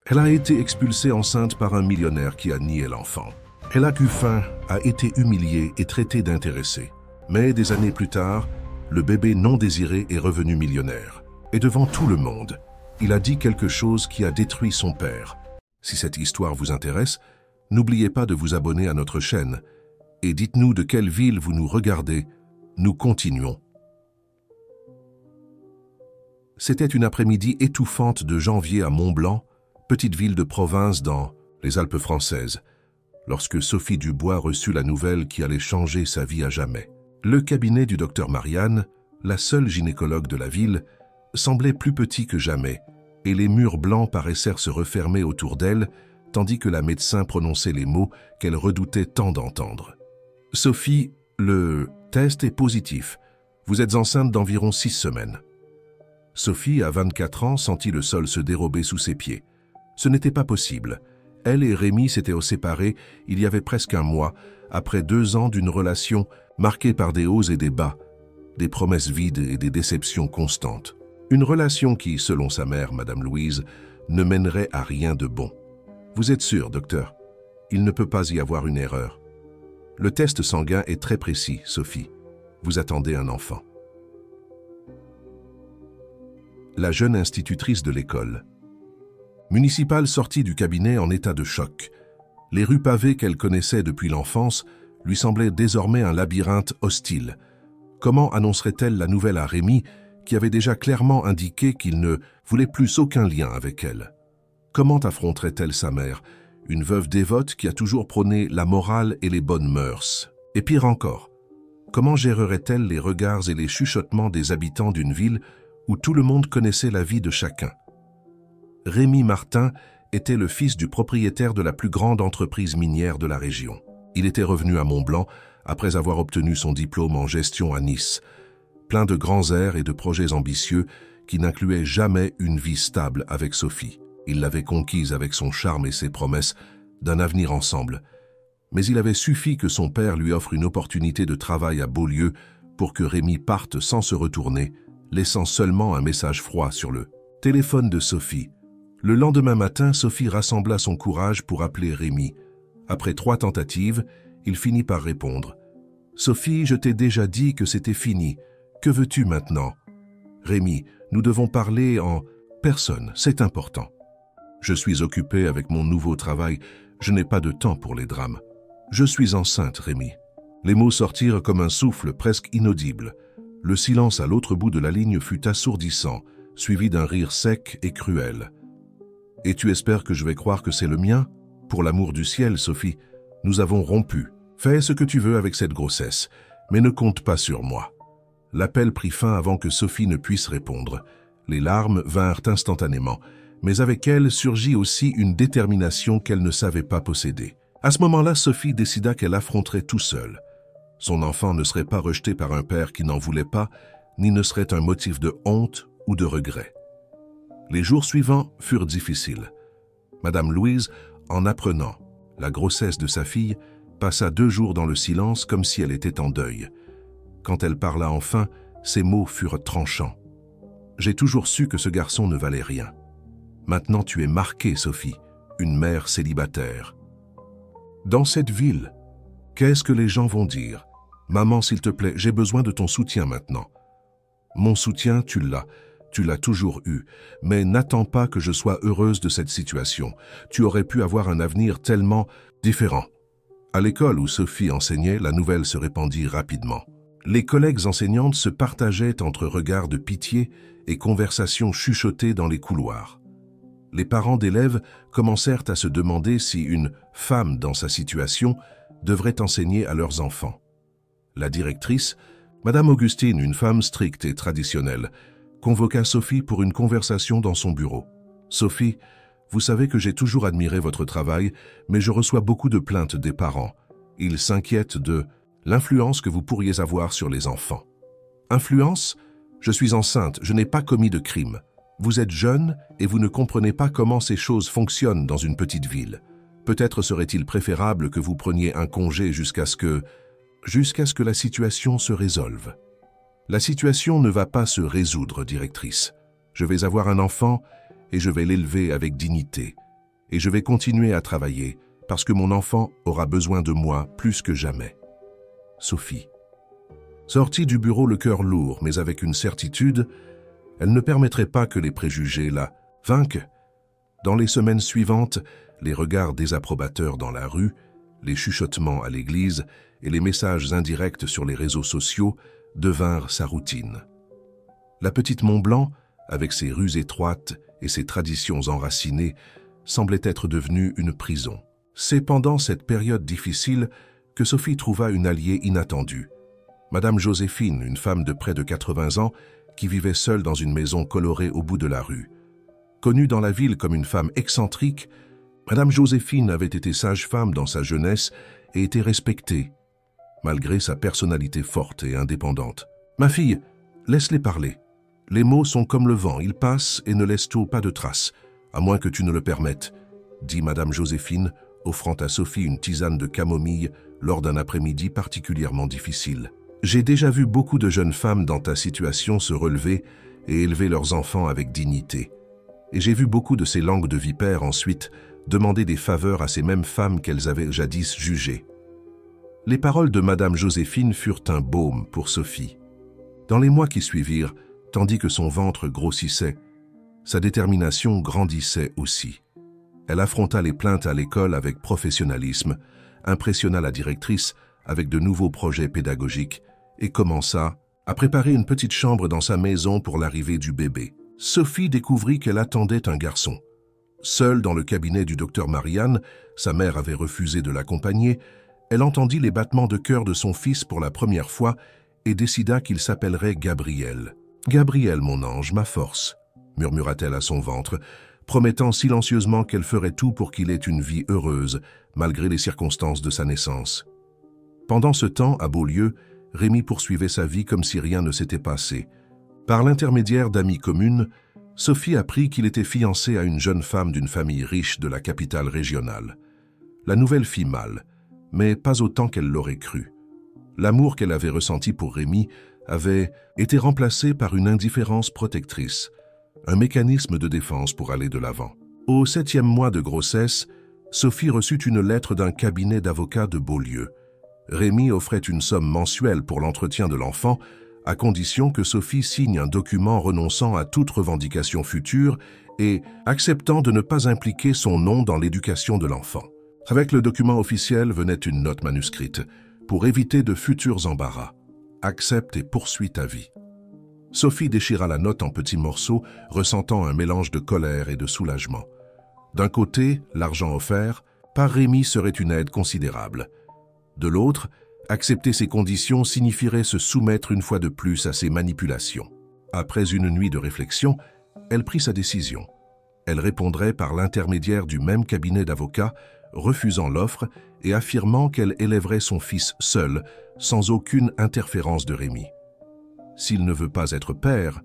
Elle a été expulsée enceinte par un millionnaire qui a nié l'enfant. Elle a eu faim, a été humiliée et traitée d'intéressée. Mais des années plus tard, le bébé non désiré est revenu millionnaire. Et devant tout le monde, il a dit quelque chose qui a détruit son père. Si cette histoire vous intéresse, n'oubliez pas de vous abonner à notre chaîne et dites-nous de quelle ville vous nous regardez. Nous continuons. C'était une après-midi étouffante de janvier à Mont-Blanc, petite ville de province dans les Alpes françaises, lorsque Sophie Dubois reçut la nouvelle qui allait changer sa vie à jamais. Le cabinet du docteur Marianne, la seule gynécologue de la ville, semblait plus petit que jamais, et les murs blancs paraissèrent se refermer autour d'elle, tandis que la médecin prononçait les mots qu'elle redoutait tant d'entendre. « Sophie, le test est positif. Vous êtes enceinte d'environ 6 semaines. » Sophie, à 24 ans, sentit le sol se dérober sous ses pieds. Ce n'était pas possible. Elle et Rémi s'étaient séparés il y avait presque un mois, après 2 ans d'une relation marquée par des hauts et des bas, des promesses vides et des déceptions constantes. Une relation qui, selon sa mère, Madame Louise, ne mènerait à rien de bon. « Vous êtes sûr, docteur? Il ne peut pas y avoir une erreur. Le test sanguin est très précis, Sophie. Vous attendez un enfant. » La jeune institutrice de l'école municipale sortit du cabinet en état de choc. Les rues pavées qu'elle connaissait depuis l'enfance lui semblaient désormais un labyrinthe hostile. Comment annoncerait-elle la nouvelle à Rémi, qui avait déjà clairement indiqué qu'il ne voulait plus aucun lien avec elle? Comment affronterait-elle sa mère, une veuve dévote qui a toujours prôné la morale et les bonnes mœurs? Et pire encore, comment gérerait-elle les regards et les chuchotements des habitants d'une ville où tout le monde connaissait la vie de chacun? Rémi Martin était le fils du propriétaire de la plus grande entreprise minière de la région. Il était revenu à Mont-Blanc après avoir obtenu son diplôme en gestion à Nice, plein de grands airs et de projets ambitieux qui n'incluaient jamais une vie stable avec Sophie. Il l'avait conquise avec son charme et ses promesses d'un avenir ensemble. Mais il avait suffi que son père lui offre une opportunité de travail à Beaulieu pour que Rémi parte sans se retourner, laissant seulement un message froid sur le téléphone de Sophie. Le lendemain matin, Sophie rassembla son courage pour appeler Rémi. Après 3 tentatives, il finit par répondre. « Sophie, je t'ai déjà dit que c'était fini. Que veux-tu maintenant? » « Rémi, nous devons parler en personne, c'est important. Je suis occupé avec mon nouveau travail, je n'ai pas de temps pour les drames. Je suis enceinte, Rémi. » Les mots sortirent comme un souffle presque inaudible. Le silence à l'autre bout de la ligne fut assourdissant, suivi d'un rire sec et cruel. « Et tu espères que je vais croire que c'est le mien? Pour l'amour du ciel, Sophie, nous avons rompu. Fais ce que tu veux avec cette grossesse, mais ne compte pas sur moi. » L'appel prit fin avant que Sophie ne puisse répondre. Les larmes vinrent instantanément, mais avec elles surgit aussi une détermination qu'elle ne savait pas posséder. À ce moment-là, Sophie décida qu'elle affronterait tout seule. Son enfant ne serait pas rejeté par un père qui n'en voulait pas, ni ne serait un motif de honte ou de regret. Les jours suivants furent difficiles. Madame Louise, en apprenant la grossesse de sa fille, passa 2 jours dans le silence comme si elle était en deuil. Quand elle parla enfin, ses mots furent tranchants. « J'ai toujours su que ce garçon ne valait rien. Maintenant tu es marquée, Sophie, une mère célibataire. Dans cette ville, qu'est-ce que les gens vont dire? Maman, s'il te plaît, j'ai besoin de ton soutien maintenant. Mon soutien, tu l'as toujours eu, mais n'attends pas que je sois heureuse de cette situation. Tu aurais pu avoir un avenir tellement différent. » À l'école où Sophie enseignait, la nouvelle se répandit rapidement. Les collègues enseignantes se partageaient entre regards de pitié et conversations chuchotées dans les couloirs. Les parents d'élèves commencèrent à se demander si une femme dans sa situation devrait enseigner à leurs enfants. La directrice, Madame Augustine, une femme stricte et traditionnelle, convoqua Sophie pour une conversation dans son bureau. « Sophie, vous savez que j'ai toujours admiré votre travail, mais je reçois beaucoup de plaintes des parents. Ils s'inquiètent de l'influence que vous pourriez avoir sur les enfants. » « Influence? Je suis enceinte, je n'ai pas commis de crime. Vous êtes jeune et vous ne comprenez pas comment ces choses fonctionnent dans une petite ville. Peut-être serait-il préférable que vous preniez un congé jusqu'à ce que la situation se résolve. » « La situation ne va pas se résoudre, directrice. Je vais avoir un enfant et je vais l'élever avec dignité. et je vais continuer à travailler parce que mon enfant aura besoin de moi plus que jamais. Sophie. Sortie du bureau le cœur lourd, mais avec une certitude, elle ne permettrait pas que les préjugés la vainquent. Dans les semaines suivantes, les regards désapprobateurs dans la rue, les chuchotements à l'église et les messages indirects sur les réseaux sociaux devinrent sa routine. La petite Mont-Blanc, avec ses rues étroites et ses traditions enracinées, semblait être devenue une prison. C'est pendant cette période difficile que Sophie trouva une alliée inattendue. Madame Joséphine, une femme de près de 80 ans, qui vivait seule dans une maison colorée au bout de la rue. Connue dans la ville comme une femme excentrique, Madame Joséphine avait été sage-femme dans sa jeunesse et était respectée, malgré sa personnalité forte et indépendante. « Ma fille, laisse-les parler. Les mots sont comme le vent, ils passent et ne laissent pas de traces, à moins que tu ne le permettes, » dit Madame Joséphine, offrant à Sophie une tisane de camomille lors d'un après-midi particulièrement difficile. « J'ai déjà vu beaucoup de jeunes femmes dans ta situation se relever et élever leurs enfants avec dignité. Et j'ai vu beaucoup de ces langues de vipères ensuite demander des faveurs à ces mêmes femmes qu'elles avaient jadis jugées. » Les paroles de Madame Joséphine furent un baume pour Sophie. Dans les mois qui suivirent, tandis que son ventre grossissait, sa détermination grandissait aussi. Elle affronta les plaintes à l'école avec professionnalisme, impressionna la directrice avec de nouveaux projets pédagogiques et commença à préparer une petite chambre dans sa maison pour l'arrivée du bébé. Sophie découvrit qu'elle attendait un garçon. Seule dans le cabinet du docteur Marianne, sa mère avait refusé de l'accompagner, elle entendit les battements de cœur de son fils pour la première fois et décida qu'il s'appellerait Gabriel. « Gabriel, mon ange, ma force », murmura-t-elle à son ventre, promettant silencieusement qu'elle ferait tout pour qu'il ait une vie heureuse, malgré les circonstances de sa naissance. Pendant ce temps, à Beaulieu, Rémi poursuivait sa vie comme si rien ne s'était passé. Par l'intermédiaire d'amies communes, Sophie apprit qu'il était fiancé à une jeune femme d'une famille riche de la capitale régionale. La nouvelle fit mal, mais pas autant qu'elle l'aurait cru. L'amour qu'elle avait ressenti pour Rémi avait été remplacé par une indifférence protectrice, un mécanisme de défense pour aller de l'avant. Au 7e mois de grossesse, Sophie reçut une lettre d'un cabinet d'avocats de Beaulieu. Rémi offrait une somme mensuelle pour l'entretien de l'enfant, à condition que Sophie signe un document renonçant à toute revendication future et acceptant de ne pas impliquer son nom dans l'éducation de l'enfant. Avec le document officiel venait une note manuscrite, pour éviter de futurs embarras. Accepte et poursuis ta vie. Sophie déchira la note en petits morceaux, ressentant un mélange de colère et de soulagement. D'un côté, l'argent offert par Rémi serait une aide considérable. De l'autre, accepter ces conditions signifierait se soumettre une fois de plus à ses manipulations. Après une nuit de réflexion, elle prit sa décision. Elle répondrait par l'intermédiaire du même cabinet d'avocats, refusant l'offre et affirmant qu'elle élèverait son fils seule, sans aucune interférence de Rémi. S'il ne veut pas être père,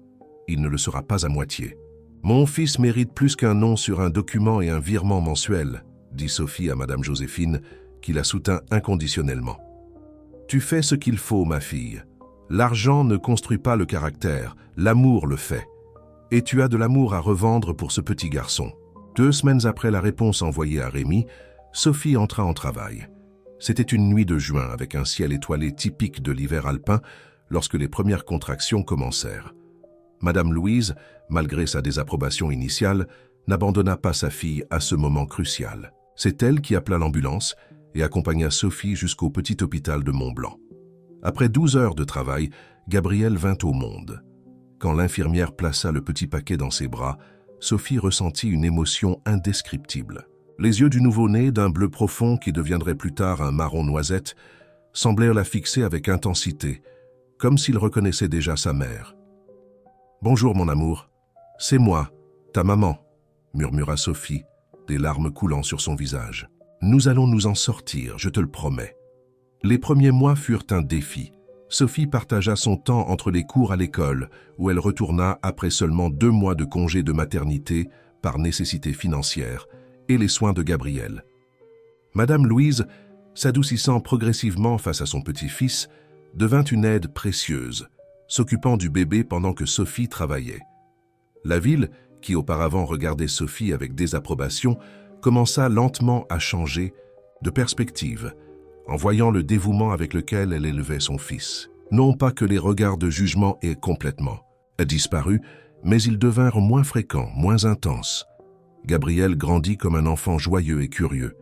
il ne le sera pas à moitié. « Mon fils mérite plus qu'un nom sur un document et un virement mensuel », dit Sophie à Madame Joséphine, qui la soutint inconditionnellement. « Tu fais ce qu'il faut, ma fille. L'argent ne construit pas le caractère, l'amour le fait. Et tu as de l'amour à revendre pour ce petit garçon. » 2 semaines après la réponse envoyée à Rémi, Sophie entra en travail. C'était une nuit de juin avec un ciel étoilé typique de l'hiver alpin lorsque les premières contractions commencèrent. Madame Louise, malgré sa désapprobation initiale, n'abandonna pas sa fille à ce moment crucial. C'est elle qui appela l'ambulance et accompagna Sophie jusqu'au petit hôpital de Mont-Blanc. Après 12 heures de travail, Gabriel vint au monde. Quand l'infirmière plaça le petit paquet dans ses bras, Sophie ressentit une émotion indescriptible. Les yeux du nouveau-né, d'un bleu profond qui deviendrait plus tard un marron noisette, semblèrent la fixer avec intensité, comme s'il reconnaissait déjà sa mère. « Bonjour, mon amour. C'est moi, ta maman, » murmura Sophie, des larmes coulant sur son visage. « Nous allons nous en sortir, je te le promets. » Les premiers mois furent un défi. Sophie partagea son temps entre les cours à l'école, où elle retourna après seulement 2 mois de congé de maternité par nécessité financière, et les soins de Gabriel. Madame Louise, s'adoucissant progressivement face à son petit-fils, devint une aide précieuse, s'occupant du bébé pendant que Sophie travaillait. La ville, qui auparavant regardait Sophie avec désapprobation, commença lentement à changer de perspective, en voyant le dévouement avec lequel elle élevait son fils. Non pas que les regards de jugement aient complètement disparu, mais ils devinrent moins fréquents, moins intenses. Gabriel grandit comme un enfant joyeux et curieux.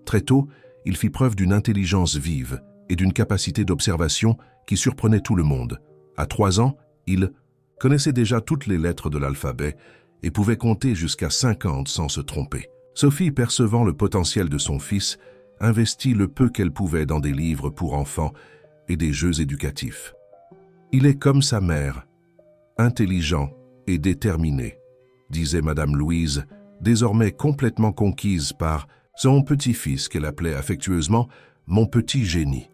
Très tôt, il fit preuve d'une intelligence vive et d'une capacité d'observation qui surprenait tout le monde. À 3 ans, il connaissait déjà toutes les lettres de l'alphabet et pouvait compter jusqu'à 50 sans se tromper. Sophie, percevant le potentiel de son fils, investit le peu qu'elle pouvait dans des livres pour enfants et des jeux éducatifs. Il est comme sa mère, intelligent et déterminé, disait Madame Louise, désormais complètement conquise par son petit-fils qu'elle appelait affectueusement « mon petit génie ».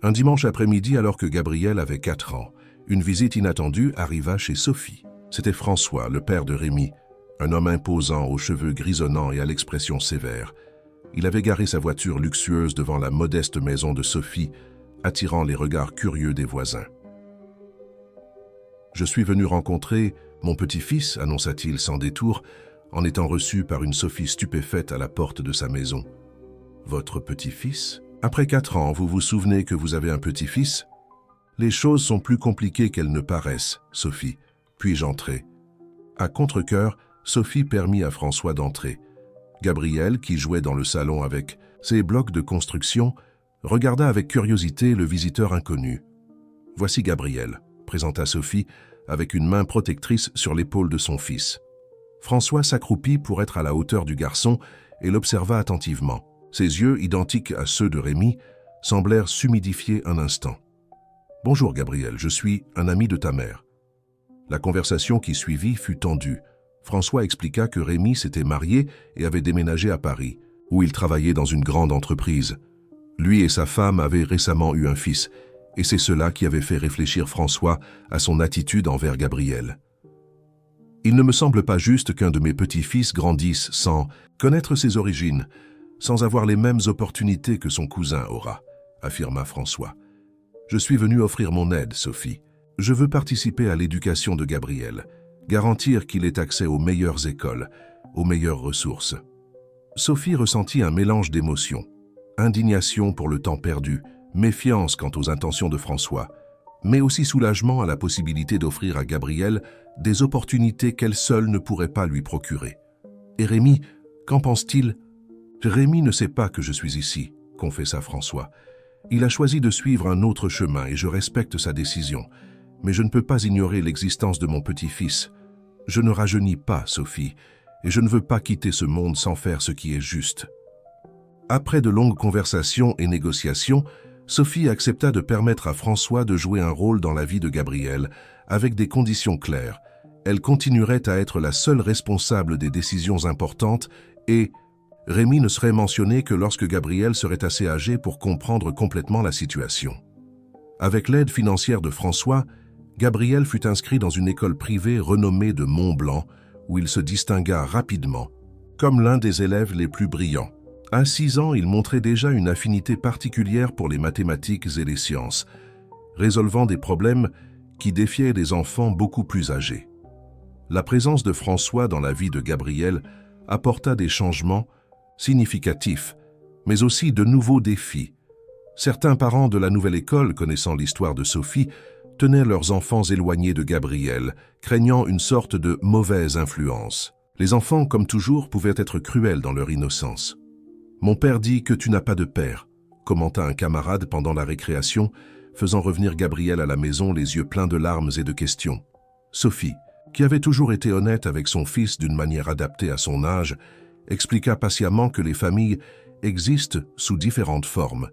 Un dimanche après-midi, alors que Gabriel avait 4 ans, une visite inattendue arriva chez Sophie. C'était François, le père de Rémi, un homme imposant aux cheveux grisonnants et à l'expression sévère. Il avait garé sa voiture luxueuse devant la modeste maison de Sophie, attirant les regards curieux des voisins. « Je suis venu rencontrer mon petit-fils », annonça-t-il sans détour, en étant reçu par une Sophie stupéfaite à la porte de sa maison. « Votre petit-fils ? Après 4 ans, vous vous souvenez que vous avez un petit-fils ? Les choses sont plus compliquées qu'elles ne paraissent, Sophie. Puis-je entrer ? » À contre-cœur, Sophie permit à François d'entrer. Gabriel, qui jouait dans le salon avec ses blocs de construction, regarda avec curiosité le visiteur inconnu. « Voici Gabriel », présenta Sophie, avec une main protectrice sur l'épaule de son fils. François s'accroupit pour être à la hauteur du garçon et l'observa attentivement. Ses yeux, identiques à ceux de Rémi, semblèrent s'humidifier un instant. « Bonjour Gabriel, je suis un ami de ta mère. » La conversation qui suivit fut tendue. François expliqua que Rémi s'était marié et avait déménagé à Paris, où il travaillait dans une grande entreprise. Lui et sa femme avaient récemment eu un fils, et c'est cela qui avait fait réfléchir François à son attitude envers Gabriel. « Il ne me semble pas juste qu'un de mes petits-fils grandisse sans connaître ses origines, sans avoir les mêmes opportunités que son cousin aura, » affirma François. « Je suis venu offrir mon aide, Sophie. Je veux participer à l'éducation de Gabriel, garantir qu'il ait accès aux meilleures écoles, aux meilleures ressources. » Sophie ressentit un mélange d'émotions, indignation pour le temps perdu, méfiance quant aux intentions de François, mais aussi soulagement à la possibilité d'offrir à Gabriel des opportunités qu'elle seule ne pourrait pas lui procurer. « Et Rémi, qu'en pense-t-il ?»« Rémi ne sait pas que je suis ici, » confessa François. « Il a choisi de suivre un autre chemin et je respecte sa décision. Mais je ne peux pas ignorer l'existence de mon petit-fils. Je ne rajeunis pas, Sophie, et je ne veux pas quitter ce monde sans faire ce qui est juste. » Après de longues conversations et négociations, Sophie accepta de permettre à François de jouer un rôle dans la vie de Gabriel, avec des conditions claires. Elle continuerait à être la seule responsable des décisions importantes et Rémi ne serait mentionné que lorsque Gabriel serait assez âgé pour comprendre complètement la situation. Avec l'aide financière de François, Gabriel fut inscrit dans une école privée renommée de Mont-Blanc, où il se distingua rapidement, comme l'un des élèves les plus brillants. À 6 ans, il montrait déjà une affinité particulière pour les mathématiques et les sciences, résolvant des problèmes qui défiaient des enfants beaucoup plus âgés. La présence de François dans la vie de Gabriel apporta des changements significatifs, mais aussi de nouveaux défis. Certains parents de la nouvelle école, connaissant l'histoire de Sophie, tenaient leurs enfants éloignés de Gabriel, craignant une sorte de mauvaise influence. Les enfants, comme toujours, pouvaient être cruels dans leur innocence. « Mon père dit que tu n'as pas de père », commenta un camarade pendant la récréation, faisant revenir Gabriel à la maison les yeux pleins de larmes et de questions. Sophie, qui avait toujours été honnête avec son fils d'une manière adaptée à son âge, expliqua patiemment que les familles existent sous différentes formes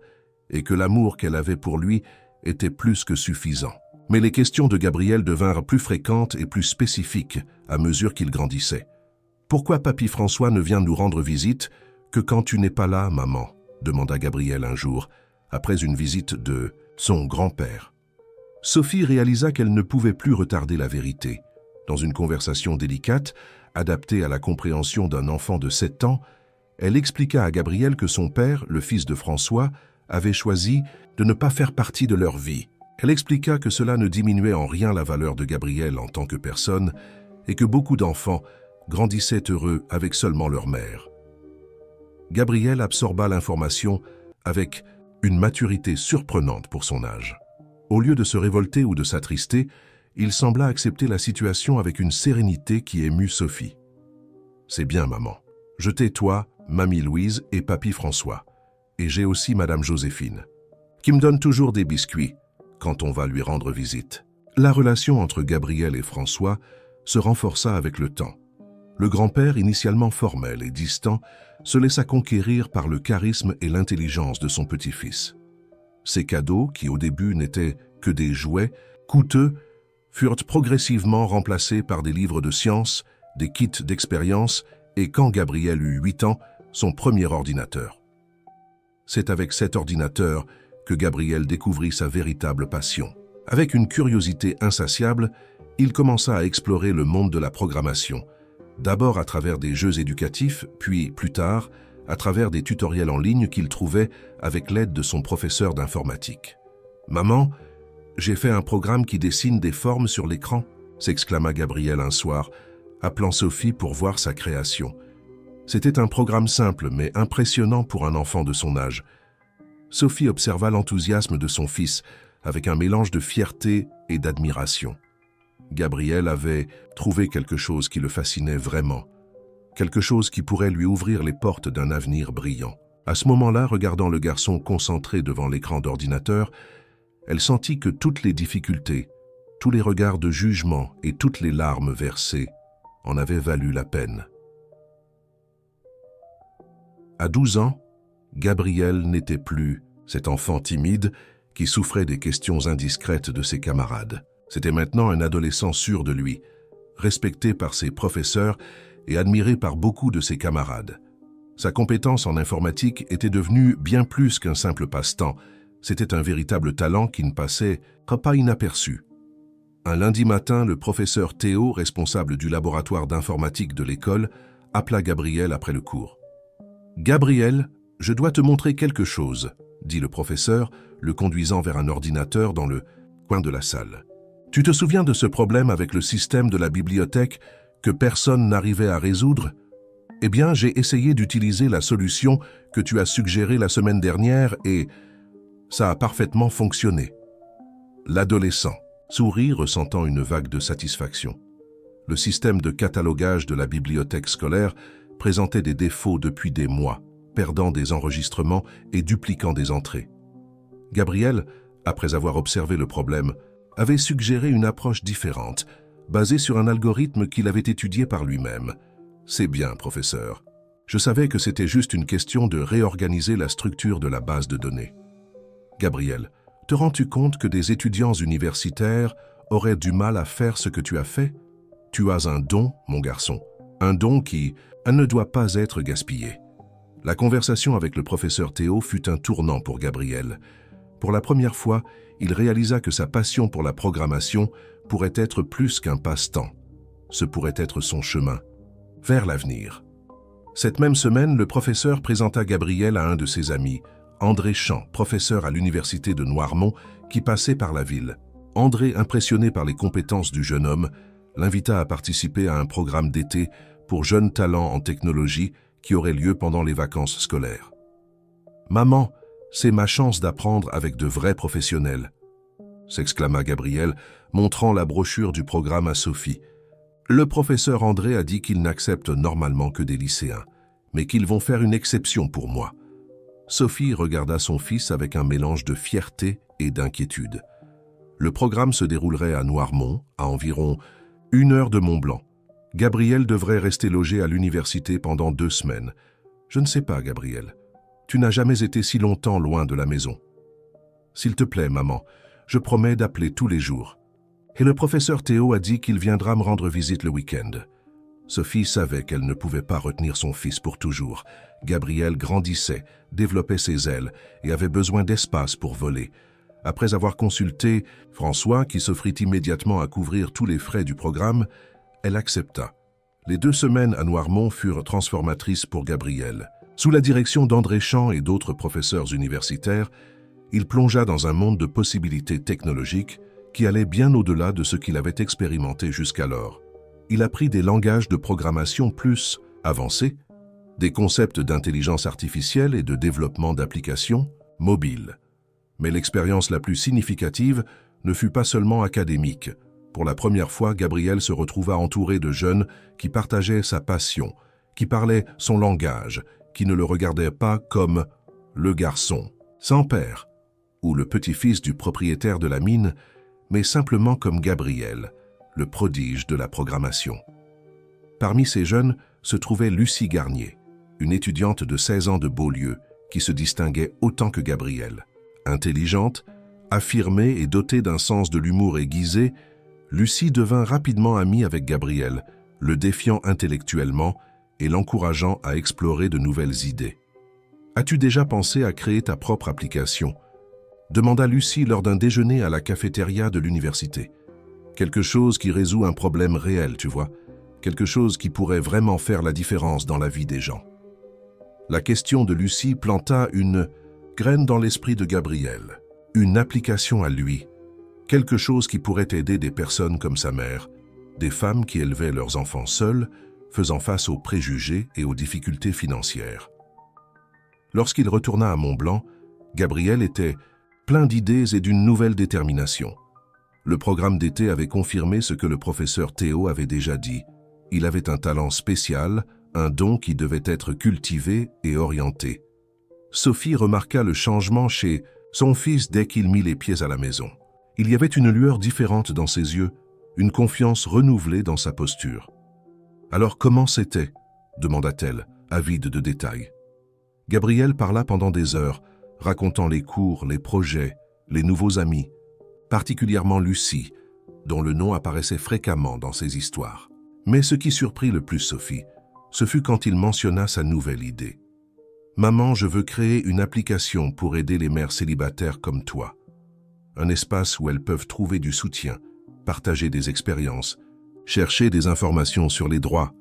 et que l'amour qu'elle avait pour lui était plus que suffisant. Mais les questions de Gabriel devinrent plus fréquentes et plus spécifiques à mesure qu'il grandissait. « Pourquoi Papy François ne vient nous rendre visite que quand tu n'es pas là, maman ?» demanda Gabriel un jour, après une visite de son grand-père. Sophie réalisa qu'elle ne pouvait plus retarder la vérité. Dans une conversation délicate, adaptée à la compréhension d'un enfant de 7 ans, elle expliqua à Gabriel que son père, le fils de François, avait choisi de ne pas faire partie de leur vie. Elle expliqua que cela ne diminuait en rien la valeur de Gabriel en tant que personne et que beaucoup d'enfants grandissaient heureux avec seulement leur mère. Gabriel absorba l'information avec une maturité surprenante pour son âge. Au lieu de se révolter ou de s'attrister, il sembla accepter la situation avec une sérénité qui émut Sophie. « C'est bien, maman. Je t'ai toi, mamie Louise et papy François. Et j'ai aussi madame Joséphine, qui me donne toujours des biscuits quand on va lui rendre visite. » La relation entre Gabriel et François se renforça avec le temps. Le grand-père, initialement formel et distant, se laissa conquérir par le charisme et l'intelligence de son petit-fils. Ses cadeaux, qui au début n'étaient que des jouets coûteux, furent progressivement remplacés par des livres de sciences, des kits d'expérience et, quand Gabriel eut 8 ans, son premier ordinateur. C'est avec cet ordinateur que Gabriel découvrit sa véritable passion. Avec une curiosité insatiable, il commença à explorer le monde de la programmation, d'abord à travers des jeux éducatifs, puis, plus tard, à travers des tutoriels en ligne qu'il trouvait avec l'aide de son professeur d'informatique. « Maman, j'ai fait un programme qui dessine des formes sur l'écran », s'exclama Gabriel un soir, appelant Sophie pour voir sa création. C'était un programme simple mais impressionnant pour un enfant de son âge. Sophie observa l'enthousiasme de son fils avec un mélange de fierté et d'admiration. Gabriel avait trouvé quelque chose qui le fascinait vraiment, quelque chose qui pourrait lui ouvrir les portes d'un avenir brillant. À ce moment-là, regardant le garçon concentré devant l'écran d'ordinateur, elle sentit que toutes les difficultés, tous les regards de jugement et toutes les larmes versées en avaient valu la peine. À 12 ans, Gabriel n'était plus cet enfant timide qui souffrait des questions indiscrètes de ses camarades. C'était maintenant un adolescent sûr de lui, respecté par ses professeurs et admiré par beaucoup de ses camarades. Sa compétence en informatique était devenue bien plus qu'un simple passe-temps. C'était un véritable talent qui ne passait pas inaperçu. Un lundi matin, le professeur Théo, responsable du laboratoire d'informatique de l'école, appela Gabriel après le cours. « Gabriel, je dois te montrer quelque chose », dit le professeur, le conduisant vers un ordinateur dans le coin de la salle. « Tu te souviens de ce problème avec le système de la bibliothèque que personne n'arrivait à résoudre ? Eh bien, j'ai essayé d'utiliser la solution que tu as suggérée la semaine dernière et ça a parfaitement fonctionné. » L'adolescent sourit, ressentant une vague de satisfaction. Le système de catalogage de la bibliothèque scolaire présentait des défauts depuis des mois, perdant des enregistrements et dupliquant des entrées. Gabriel, après avoir observé le problème, avait suggéré une approche différente, basée sur un algorithme qu'il avait étudié par lui-même. « C'est bien, professeur. Je savais que c'était juste une question de réorganiser la structure de la base de données. » Gabriel, te rends-tu compte que des étudiants universitaires auraient du mal à faire ce que tu as fait? Tu as un don, mon garçon, un don qui ne doit pas être gaspillé. La conversation avec le professeur Théo fut un tournant pour Gabriel. Pour la première fois, il réalisa que sa passion pour la programmation pourrait être plus qu'un passe-temps. Ce pourrait être son chemin vers l'avenir. Cette même semaine, le professeur présenta Gabriel à un de ses amis, André Champ, professeur à l'université de Noirmont, qui passait par la ville. André, impressionné par les compétences du jeune homme, l'invita à participer à un programme d'été pour jeunes talents en technologie qui aurait lieu pendant les vacances scolaires. « Maman, c'est ma chance d'apprendre avec de vrais professionnels », s'exclama Gabriel, montrant la brochure du programme à Sophie. Le professeur André a dit qu'il n'accepte normalement que des lycéens, mais qu'ils vont faire une exception pour moi. Sophie regarda son fils avec un mélange de fierté et d'inquiétude. Le programme se déroulerait à Noirmont, à environ 1 heure de Mont-Blanc. Gabriel devrait rester logé à l'université pendant 2 semaines. Je ne sais pas, Gabriel. Tu n'as jamais été si longtemps loin de la maison. S'il te plaît, maman, je promets d'appeler tous les jours. Et le professeur Théo a dit qu'il viendra me rendre visite le week-end. Sophie savait qu'elle ne pouvait pas retenir son fils pour toujours. Gabriel grandissait, développait ses ailes et avait besoin d'espace pour voler. Après avoir consulté François, qui s'offrit immédiatement à couvrir tous les frais du programme, elle accepta. Les 2 semaines à Noirmont furent transformatrices pour Gabriel. Sous la direction d'André Champ et d'autres professeurs universitaires, il plongea dans un monde de possibilités technologiques qui allait bien au-delà de ce qu'il avait expérimenté jusqu'alors. Il apprit des langages de programmation plus avancés, des concepts d'intelligence artificielle et de développement d'applications mobiles. Mais l'expérience la plus significative ne fut pas seulement académique. Pour la première fois, Gabriel se retrouva entouré de jeunes qui partageaient sa passion, qui parlaient son langage, qui ne le regardaient pas comme le garçon, sans père, ou le petit-fils du propriétaire de la mine, mais simplement comme Gabriel, le prodige de la programmation. Parmi ces jeunes se trouvait Lucie Garnier, une étudiante de 16 ans de Beaulieu, qui se distinguait autant que Gabriel. Intelligente, affirmée et dotée d'un sens de l'humour aiguisé, Lucie devint rapidement amie avec Gabriel, le défiant intellectuellement et l'encourageant à explorer de nouvelles idées. « As-tu déjà pensé à créer ta propre application ?» demanda Lucie lors d'un déjeuner à la cafétéria de l'université. « Quelque chose qui résout un problème réel, tu vois. Quelque chose qui pourrait vraiment faire la différence dans la vie des gens. » La question de Lucie planta une graine dans l'esprit de Gabriel. Une application à lui. Quelque chose qui pourrait aider des personnes comme sa mère, des femmes qui élevaient leurs enfants seules, faisant face aux préjugés et aux difficultés financières. Lorsqu'il retourna à Mont-Blanc, Gabriel était plein d'idées et d'une nouvelle détermination. Le programme d'été avait confirmé ce que le professeur Théo avait déjà dit. Il avait un talent spécial, un don qui devait être cultivé et orienté. Sophie remarqua le changement chez son fils dès qu'il mit les pieds à la maison. Il y avait une lueur différente dans ses yeux, une confiance renouvelée dans sa posture. « Alors comment c'était ?» demanda-t-elle, avide de détails. Gabriel parla pendant des heures, racontant les cours, les projets, les nouveaux amis, particulièrement Lucie, dont le nom apparaissait fréquemment dans ses histoires. Mais ce qui surprit le plus Sophie, ce fut quand il mentionna sa nouvelle idée. « Maman, je veux créer une application pour aider les mères célibataires comme toi. Un espace où elles peuvent trouver du soutien, partager des expériences, chercher des informations sur les droits,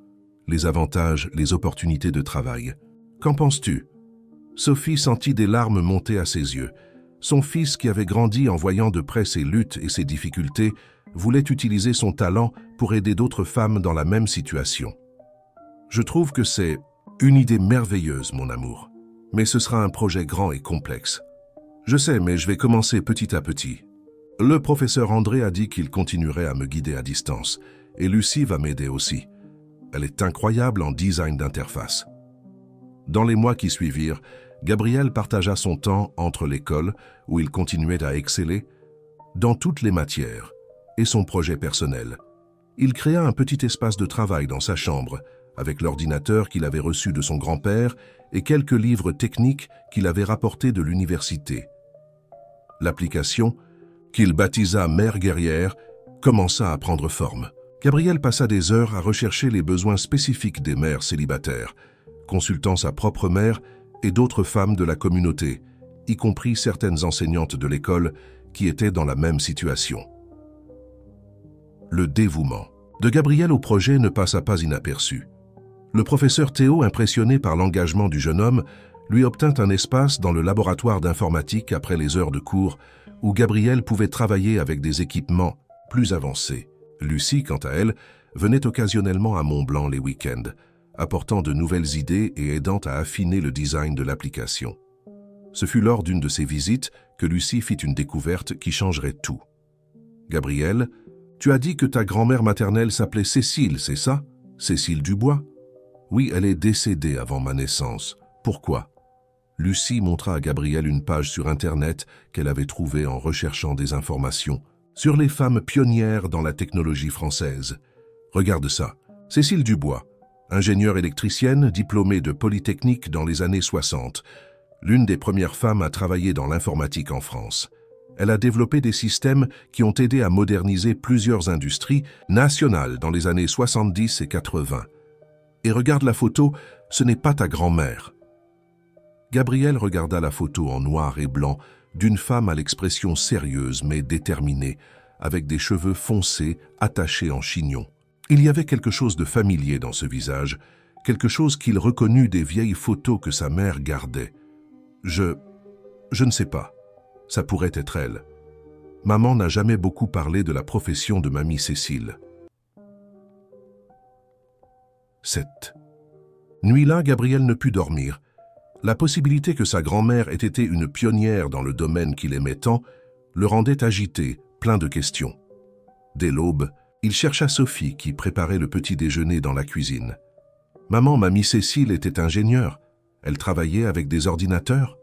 les avantages, les opportunités de travail. Qu'en penses-tu » Sophie sentit des larmes monter à ses yeux. Son fils, qui avait grandi en voyant de près ses luttes et ses difficultés, voulait utiliser son talent pour aider d'autres femmes dans la même situation. « Je trouve que c'est une idée merveilleuse, mon amour. Mais ce sera un projet grand et complexe. Je sais, mais je vais commencer petit à petit. Le professeur André a dit qu'il continuerait à me guider à distance, et Lucie va m'aider aussi. Elle est incroyable en design d'interface. » Dans les mois qui suivirent, Gabriel partagea son temps entre l'école, où il continuait à exceller, dans toutes les matières, et son projet personnel. Il créa un petit espace de travail dans sa chambre, avec l'ordinateur qu'il avait reçu de son grand-père et quelques livres techniques qu'il avait rapportés de l'université. L'application, qu'il baptisa Mère guerrière, commença à prendre forme. Gabriel passa des heures à rechercher les besoins spécifiques des mères célibataires, consultant sa propre mère et d'autres femmes de la communauté, y compris certaines enseignantes de l'école qui étaient dans la même situation. Le dévouement de Gabriel au projet ne passa pas inaperçu. Le professeur Théo, impressionné par l'engagement du jeune homme, lui obtint un espace dans le laboratoire d'informatique après les heures de cours, où Gabriel pouvait travailler avec des équipements plus avancés. Lucie, quant à elle, venait occasionnellement à Mont-Blanc les week-ends, apportant de nouvelles idées et aidant à affiner le design de l'application. Ce fut lors d'une de ces visites que Lucie fit une découverte qui changerait tout. « Gabriel, tu as dit que ta grand-mère maternelle s'appelait Cécile, c'est ça? Cécile Dubois? » « Oui, elle est décédée avant ma naissance. Pourquoi ?» Lucie montra à Gabriel une page sur Internet qu'elle avait trouvée en recherchant des informations sur les femmes pionnières dans la technologie française. « Regarde ça. Cécile Dubois, ingénieure électricienne, diplômée de Polytechnique dans les années 60, l'une des premières femmes à travailler dans l'informatique en France. Elle a développé des systèmes qui ont aidé à moderniser plusieurs industries nationales dans les années 70 et 80. Et regarde la photo, ce n'est pas ta grand-mère. » Gabriel regarda la photo en noir et blanc d'une femme à l'expression sérieuse mais déterminée, avec des cheveux foncés attachés en chignon. Il y avait quelque chose de familier dans ce visage, quelque chose qu'il reconnut des vieilles photos que sa mère gardait. Je ne sais pas. Ça pourrait être elle. Maman n'a jamais beaucoup parlé de la profession de mamie Cécile. 7. Nuit-là, Gabriel ne put dormir. La possibilité que sa grand-mère ait été une pionnière dans le domaine qu'il aimait tant le rendait agité, plein de questions. Dès l'aube, il chercha Sophie qui préparait le petit déjeuner dans la cuisine. Mamie Cécile était ingénieure. Elle travaillait avec des ordinateurs.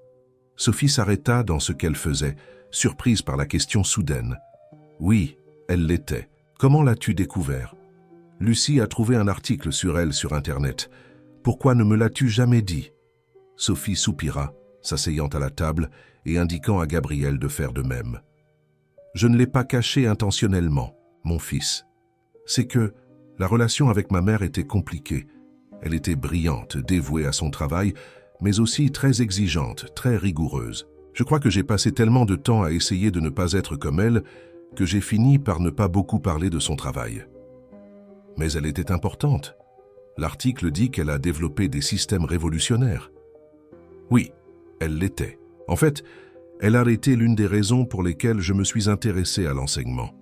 Sophie s'arrêta dans ce qu'elle faisait, surprise par la question soudaine. Oui, elle l'était. Comment l'as-tu découvert? Lucie a trouvé un article sur elle sur Internet. Pourquoi ne me l'as-tu jamais dit? Sophie soupira, s'asseyant à la table et indiquant à Gabriel de faire de même. Je ne l'ai pas caché intentionnellement, mon fils. C'est que la relation avec ma mère était compliquée. Elle était brillante, dévouée à son travail, mais aussi très exigeante, très rigoureuse. Je crois que j'ai passé tellement de temps à essayer de ne pas être comme elle que j'ai fini par ne pas beaucoup parler de son travail. Mais elle était importante. L'article dit qu'elle a développé des systèmes révolutionnaires. Oui, elle l'était. En fait, elle a été l'une des raisons pour lesquelles je me suis intéressé à l'enseignement.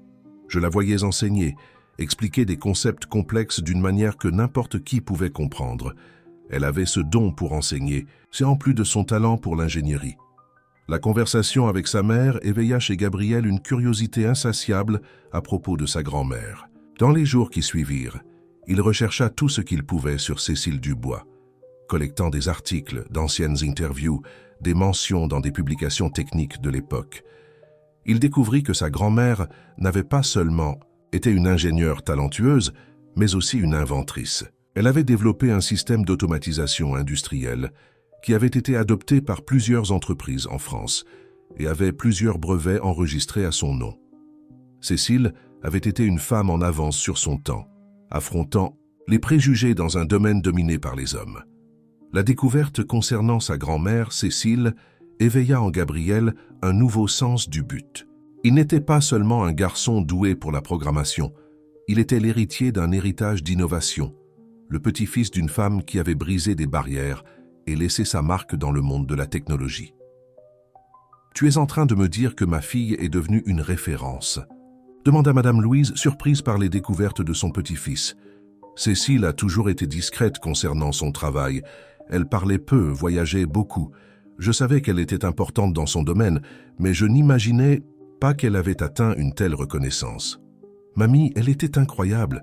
Je la voyais enseigner, expliquer des concepts complexes d'une manière que n'importe qui pouvait comprendre. Elle avait ce don pour enseigner, c'est en plus de son talent pour l'ingénierie. La conversation avec sa mère éveilla chez Gabriel une curiosité insatiable à propos de sa grand-mère. Dans les jours qui suivirent, il rechercha tout ce qu'il pouvait sur Cécile Dubois, collectant des articles, d'anciennes interviews, des mentions dans des publications techniques de l'époque. Il découvrit que sa grand-mère n'avait pas seulement été une ingénieure talentueuse, mais aussi une inventrice. Elle avait développé un système d'automatisation industrielle qui avait été adopté par plusieurs entreprises en France et avait plusieurs brevets enregistrés à son nom. Cécile avait été une femme en avance sur son temps, affrontant les préjugés dans un domaine dominé par les hommes. La découverte concernant sa grand-mère, Cécile, éveilla en Gabriel un nouveau sens du but. Il n'était pas seulement un garçon doué pour la programmation, il était l'héritier d'un héritage d'innovation, le petit-fils d'une femme qui avait brisé des barrières et laissé sa marque dans le monde de la technologie. « Tu es en train de me dire que ma fille est devenue une référence ?» demanda Madame Louise, surprise par les découvertes de son petit-fils. Cécile a toujours été discrète concernant son travail. Elle parlait peu, voyageait beaucoup. Je savais qu'elle était importante dans son domaine, mais je n'imaginais pas qu'elle avait atteint une telle reconnaissance. Mamie, elle était incroyable.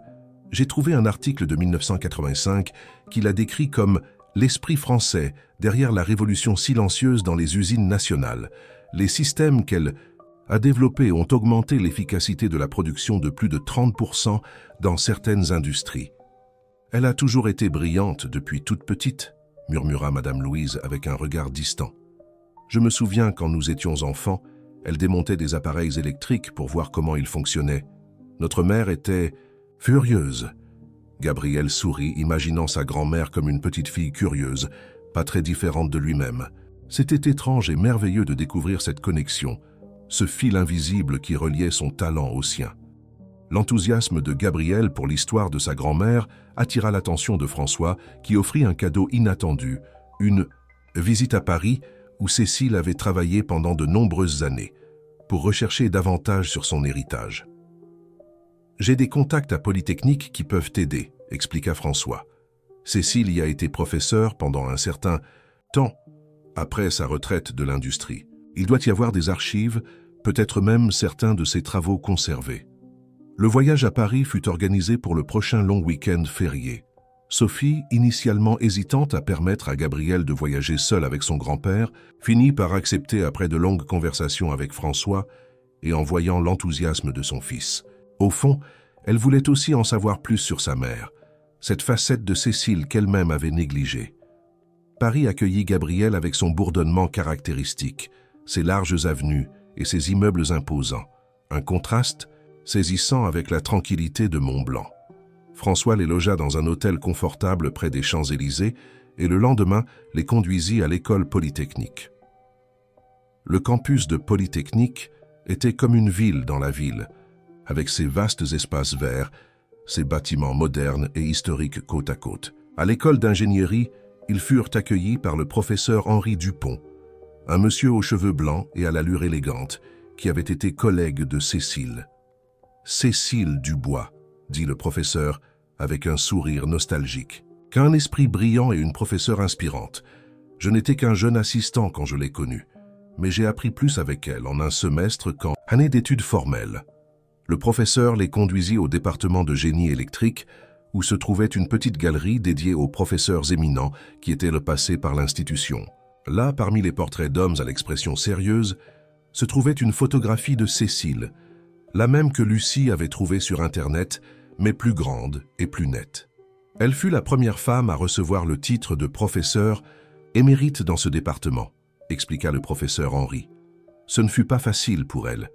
J'ai trouvé un article de 1985 qui la décrit comme « l'esprit français derrière la révolution silencieuse dans les usines nationales. Les systèmes qu'elle a développés ont augmenté l'efficacité de la production de plus de 30% dans certaines industries. Elle a toujours été brillante depuis toute petite, murmura Madame Louise avec un regard distant. Je me souviens quand nous étions enfants, elle démontait des appareils électriques pour voir comment ils fonctionnaient. Notre mère était furieuse. Gabriel sourit, imaginant sa grand-mère comme une petite fille curieuse, pas très différente de lui-même. C'était étrange et merveilleux de découvrir cette connexion, ce fil invisible qui reliait son talent au sien. L'enthousiasme de Gabriel pour l'histoire de sa grand-mère attira l'attention de François, qui offrit un cadeau inattendu, une visite à Paris où Cécile avait travaillé pendant de nombreuses années, pour rechercher davantage sur son héritage. « J'ai des contacts à Polytechnique qui peuvent t'aider », expliqua François. Cécile y a été professeure pendant un certain temps, après sa retraite de l'industrie. Il doit y avoir des archives, peut-être même certains de ses travaux conservés. Le voyage à Paris fut organisé pour le prochain long week-end férié. Sophie, initialement hésitante à permettre à Gabriel de voyager seul avec son grand-père, finit par accepter après de longues conversations avec François et en voyant l'enthousiasme de son fils. Au fond, elle voulait aussi en savoir plus sur sa mère, cette facette de Cécile qu'elle-même avait négligée. Paris accueillit Gabriel avec son bourdonnement caractéristique, ses larges avenues et ses immeubles imposants, un contraste saisissant avec la tranquillité de Mont-Blanc. François les logea dans un hôtel confortable près des Champs-Élysées et le lendemain les conduisit à l'école Polytechnique. Le campus de Polytechnique était comme une ville dans la ville, avec ses vastes espaces verts, ses bâtiments modernes et historiques côte à côte. À l'école d'ingénierie, ils furent accueillis par le professeur Henri Dupont, un monsieur aux cheveux blancs et à l'allure élégante, qui avait été collègue de Cécile. « Cécile Dubois », dit le professeur avec un sourire nostalgique. qu'un esprit brillant et une professeure inspirante. Je n'étais qu'un jeune assistant quand je l'ai connue, mais j'ai appris plus avec elle en un semestre qu'en année d'études formelles. Le professeur les conduisit au département de génie électrique, où se trouvait une petite galerie dédiée aux professeurs éminents qui étaient le passé par l'institution. Là, parmi les portraits d'hommes à l'expression sérieuse, se trouvait une photographie de Cécile, la même que Lucie avait trouvée sur Internet, mais plus grande et plus nette. Elle fut la première femme à recevoir le titre de professeur émérite dans ce département, expliqua le professeur Henri. Ce ne fut pas facile pour elle.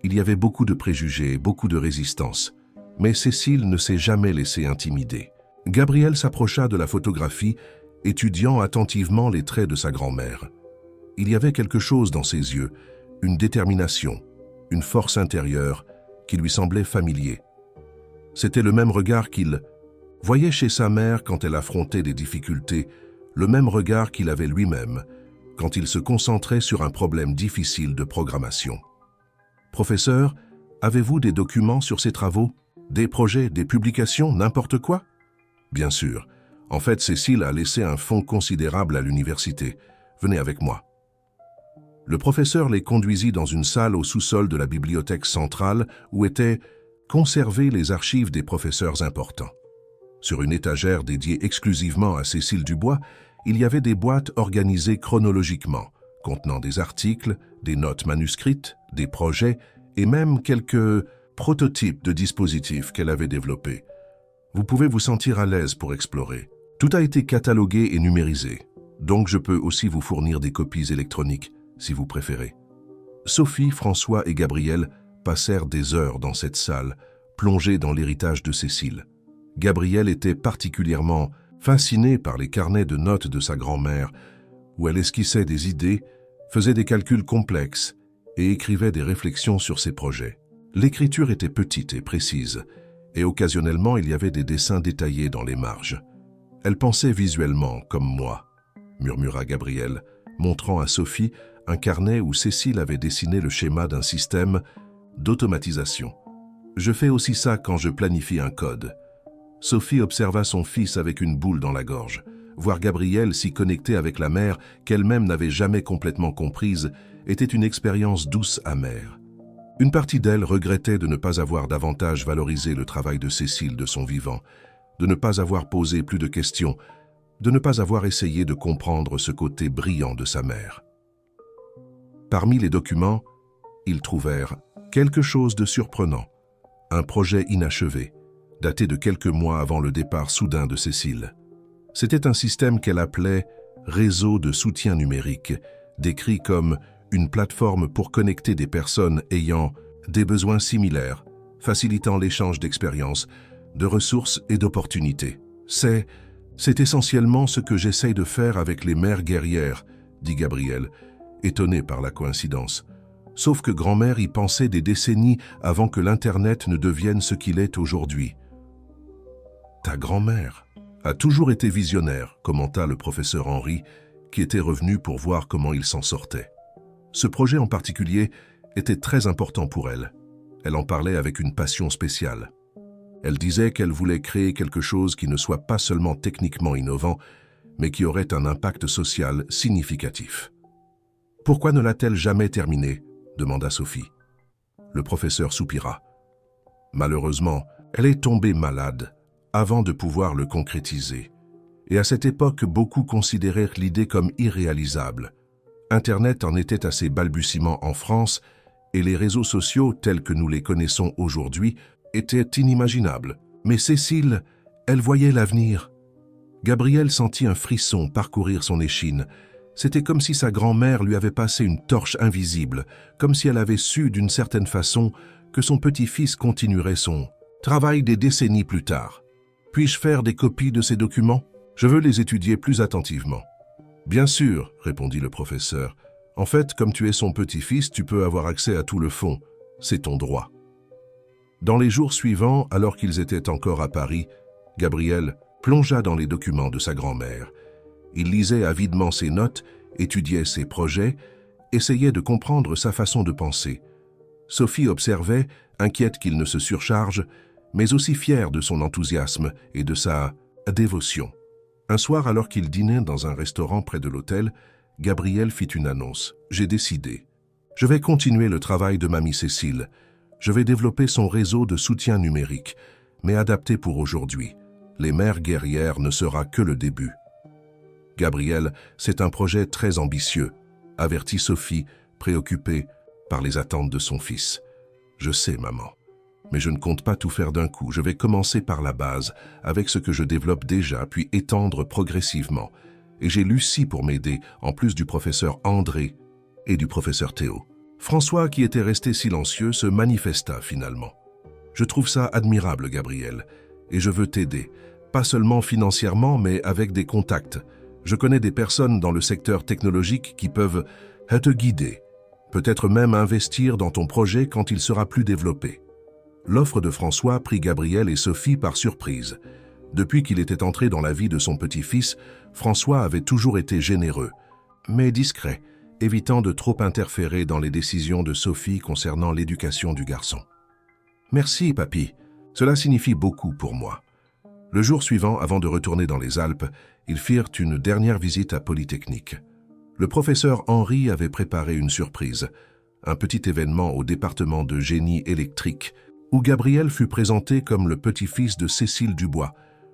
Il y avait beaucoup de préjugés, beaucoup de résistance. Mais Cécile ne s'est jamais laissée intimider. Gabriel s'approcha de la photographie, étudiant attentivement les traits de sa grand-mère. Il y avait quelque chose dans ses yeux, une détermination, une force intérieure qui lui semblait familier. C'était le même regard qu'il voyait chez sa mère quand elle affrontait des difficultés, le même regard qu'il avait lui-même quand il se concentrait sur un problème difficile de programmation. « Professeur, avez-vous des documents sur ces travaux? Des projets, des publications, n'importe quoi ?» « Bien sûr. En fait, Cécile a laissé un fonds considérable à l'université. Venez avec moi. » Le professeur les conduisit dans une salle au sous-sol de la bibliothèque centrale où étaient conservées les archives des professeurs importants. Sur une étagère dédiée exclusivement à Cécile Dubois, il y avait des boîtes organisées chronologiquement, contenant des articles, des notes manuscrites, des projets et même quelques prototypes de dispositifs qu'elle avait développés. Vous pouvez vous sentir à l'aise pour explorer. Tout a été catalogué et numérisé, donc je peux aussi vous fournir des copies électroniques, si vous préférez. Sophie, François et Gabriel passèrent des heures dans cette salle, plongés dans l'héritage de Cécile. Gabriel était particulièrement fasciné par les carnets de notes de sa grand-mère, où elle esquissait des idées, faisait des calculs complexes et écrivait des réflexions sur ses projets. L'écriture était petite et précise, et occasionnellement il y avait des dessins détaillés dans les marges. Elle pensait visuellement, comme moi, murmura Gabriel, montrant à Sophie un carnet où Cécile avait dessiné le schéma d'un système d'automatisation. Je fais aussi ça quand je planifie un code. Sophie observa son fils avec une boule dans la gorge. Voir Gabriel s'y connecter avec la mère qu'elle-même n'avait jamais complètement comprise était une expérience douce amère. Une partie d'elle regrettait de ne pas avoir davantage valorisé le travail de Cécile de son vivant, de ne pas avoir posé plus de questions, de ne pas avoir essayé de comprendre ce côté brillant de sa mère. Parmi les documents, ils trouvèrent quelque chose de surprenant, un projet inachevé, daté de quelques mois avant le départ soudain de Cécile. C'était un système qu'elle appelait « réseau de soutien numérique », décrit comme une plateforme pour connecter des personnes ayant des besoins similaires, facilitant l'échange d'expériences, de ressources et d'opportunités. C'est essentiellement ce que j'essaye de faire avec les mères guerrières, dit Gabriel, étonné par la coïncidence. Sauf que grand-mère y pensait des décennies avant que l'Internet ne devienne ce qu'il est aujourd'hui. Ta grand-mère a toujours été visionnaire, commenta le professeur Henri, qui était revenu pour voir comment il s'en sortait. Ce projet en particulier était très important pour elle. Elle en parlait avec une passion spéciale. Elle disait qu'elle voulait créer quelque chose qui ne soit pas seulement techniquement innovant, mais qui aurait un impact social significatif. « Pourquoi ne l'a-t-elle jamais terminé ?» demanda Sophie. Le professeur soupira. « Malheureusement, elle est tombée malade avant de pouvoir le concrétiser. Et à cette époque, beaucoup considérèrent l'idée comme irréalisable. Internet en était à ses balbutiements en France et les réseaux sociaux tels que nous les connaissons aujourd'hui étaient inimaginables. Mais Cécile, elle voyait l'avenir. Gabriel sentit un frisson parcourir son échine. C'était comme si sa grand-mère lui avait passé une torche invisible, comme si elle avait su d'une certaine façon que son petit-fils continuerait son travail des décennies plus tard. « Puis-je faire des copies de ces documents ? Je veux les étudier plus attentivement. » « Bien sûr, répondit le professeur. En fait, comme tu es son petit-fils, tu peux avoir accès à tout le fond. C'est ton droit. » Dans les jours suivants, alors qu'ils étaient encore à Paris, Gabriel plongea dans les documents de sa grand-mère. Il lisait avidement ses notes, étudiait ses projets, essayait de comprendre sa façon de penser. Sophie observait, inquiète qu'il ne se surcharge, mais aussi fière de son enthousiasme et de sa dévotion. Un soir, alors qu'il dînait dans un restaurant près de l'hôtel, Gabriel fit une annonce. « J'ai décidé. Je vais continuer le travail de mamie Cécile. Je vais développer son réseau de soutien numérique, mais adapté pour aujourd'hui. Les mères guerrières ne sera que le début. » Gabriel, c'est un projet très ambitieux, avertit Sophie, préoccupée par les attentes de son fils. « Je sais, maman. Mais je ne compte pas tout faire d'un coup. Je vais commencer par la base, avec ce que je développe déjà, puis étendre progressivement. Et j'ai Lucie pour m'aider, en plus du professeur André et du professeur Théo. » François, qui était resté silencieux, se manifesta finalement. « Je trouve ça admirable, Gabriel, et je veux t'aider, pas seulement financièrement, mais avec des contacts. Je connais des personnes dans le secteur technologique qui peuvent te guider, peut-être même investir dans ton projet quand il sera plus développé. » L'offre de François prit Gabriel et Sophie par surprise. Depuis qu'il était entré dans la vie de son petit-fils, François avait toujours été généreux, mais discret, évitant de trop interférer dans les décisions de Sophie concernant l'éducation du garçon. « Merci, papy. Cela signifie beaucoup pour moi. » Le jour suivant, avant de retourner dans les Alpes, ils firent une dernière visite à Polytechnique. Le professeur Henri avait préparé une surprise, un petit événement au département de génie électrique, où Gabriel fut présenté comme le petit-fils de Cécile Dubois,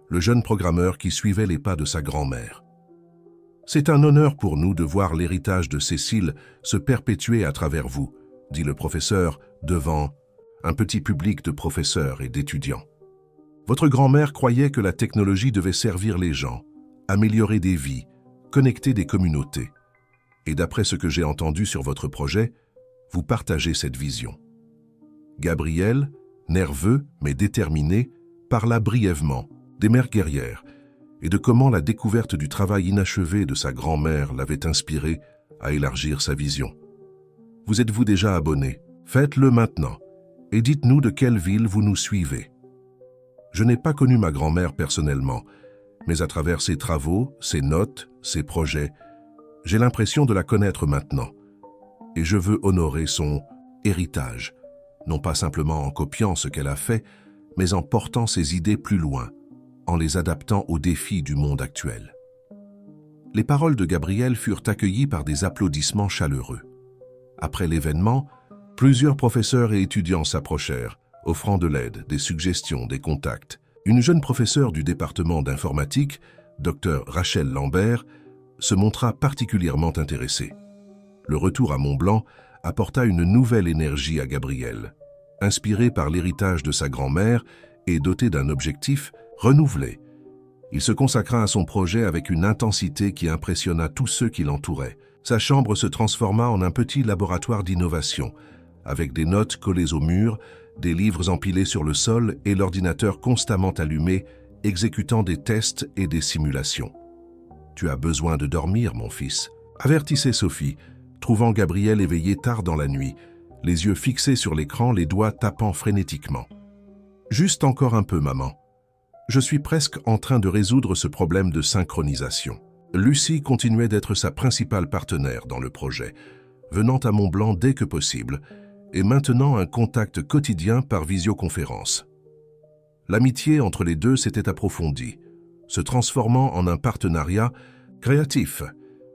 le jeune programmeur qui suivait les pas de sa grand-mère. « C'est un honneur pour nous de voir l'héritage de Cécile se perpétuer à travers vous, » dit le professeur devant un petit public de professeurs et d'étudiants. « Votre grand-mère croyait que la technologie devait servir les gens, améliorer des vies, connecter des communautés. Et d'après ce que j'ai entendu sur votre projet, vous partagez cette vision. » Gabriel, nerveux mais déterminé, parla brièvement des mères guerrières et de comment la découverte du travail inachevé de sa grand-mère l'avait inspiré à élargir sa vision. « Vous êtes-vous déjà abonné? Faites-le maintenant et dites-nous de quelle ville vous nous suivez. Je n'ai pas connu ma grand-mère personnellement, mais à travers ses travaux, ses notes, ses projets, j'ai l'impression de la connaître maintenant et je veux honorer son héritage. Non pas simplement en copiant ce qu'elle a fait, mais en portant ses idées plus loin, en les adaptant aux défis du monde actuel. » Les paroles de Gabriel furent accueillies par des applaudissements chaleureux. Après l'événement, plusieurs professeurs et étudiants s'approchèrent, offrant de l'aide, des suggestions, des contacts. Une jeune professeure du département d'informatique, Dr Rachel Lambert, se montra particulièrement intéressée. Le retour à Mont-Blanc apporta une nouvelle énergie à Gabriel. Inspiré par l'héritage de sa grand-mère et doté d'un objectif renouvelé, il se consacra à son projet avec une intensité qui impressionna tous ceux qui l'entouraient. Sa chambre se transforma en un petit laboratoire d'innovation, avec des notes collées au mur, des livres empilés sur le sol et l'ordinateur constamment allumé, exécutant des tests et des simulations. « Tu as besoin de dormir, mon fils », avertissait Sophie, trouvant Gabriel éveillé tard dans la nuit, les yeux fixés sur l'écran, les doigts tapant frénétiquement. « Juste encore un peu, maman. Je suis presque en train de résoudre ce problème de synchronisation. » Lucie continuait d'être sa principale partenaire dans le projet, venant à Mont-Blanc dès que possible, et maintenant un contact quotidien par visioconférence. L'amitié entre les deux s'était approfondie, se transformant en un partenariat créatif,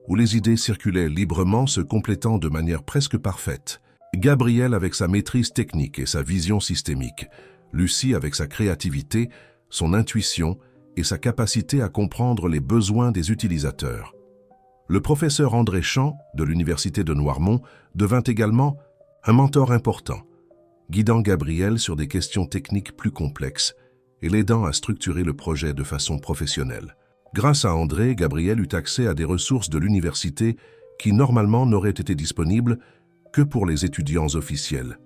où les idées circulaient librement, se complétant de manière presque parfaite. Gabriel avec sa maîtrise technique et sa vision systémique, Lucie avec sa créativité, son intuition et sa capacité à comprendre les besoins des utilisateurs. Le professeur André Champ, de l'Université de Noirmont, devint également un mentor important, guidant Gabriel sur des questions techniques plus complexes et l'aidant à structurer le projet de façon professionnelle. Grâce à André, Gabriel eut accès à des ressources de l'université qui normalement n'auraient été disponibles que pour les étudiants officiels.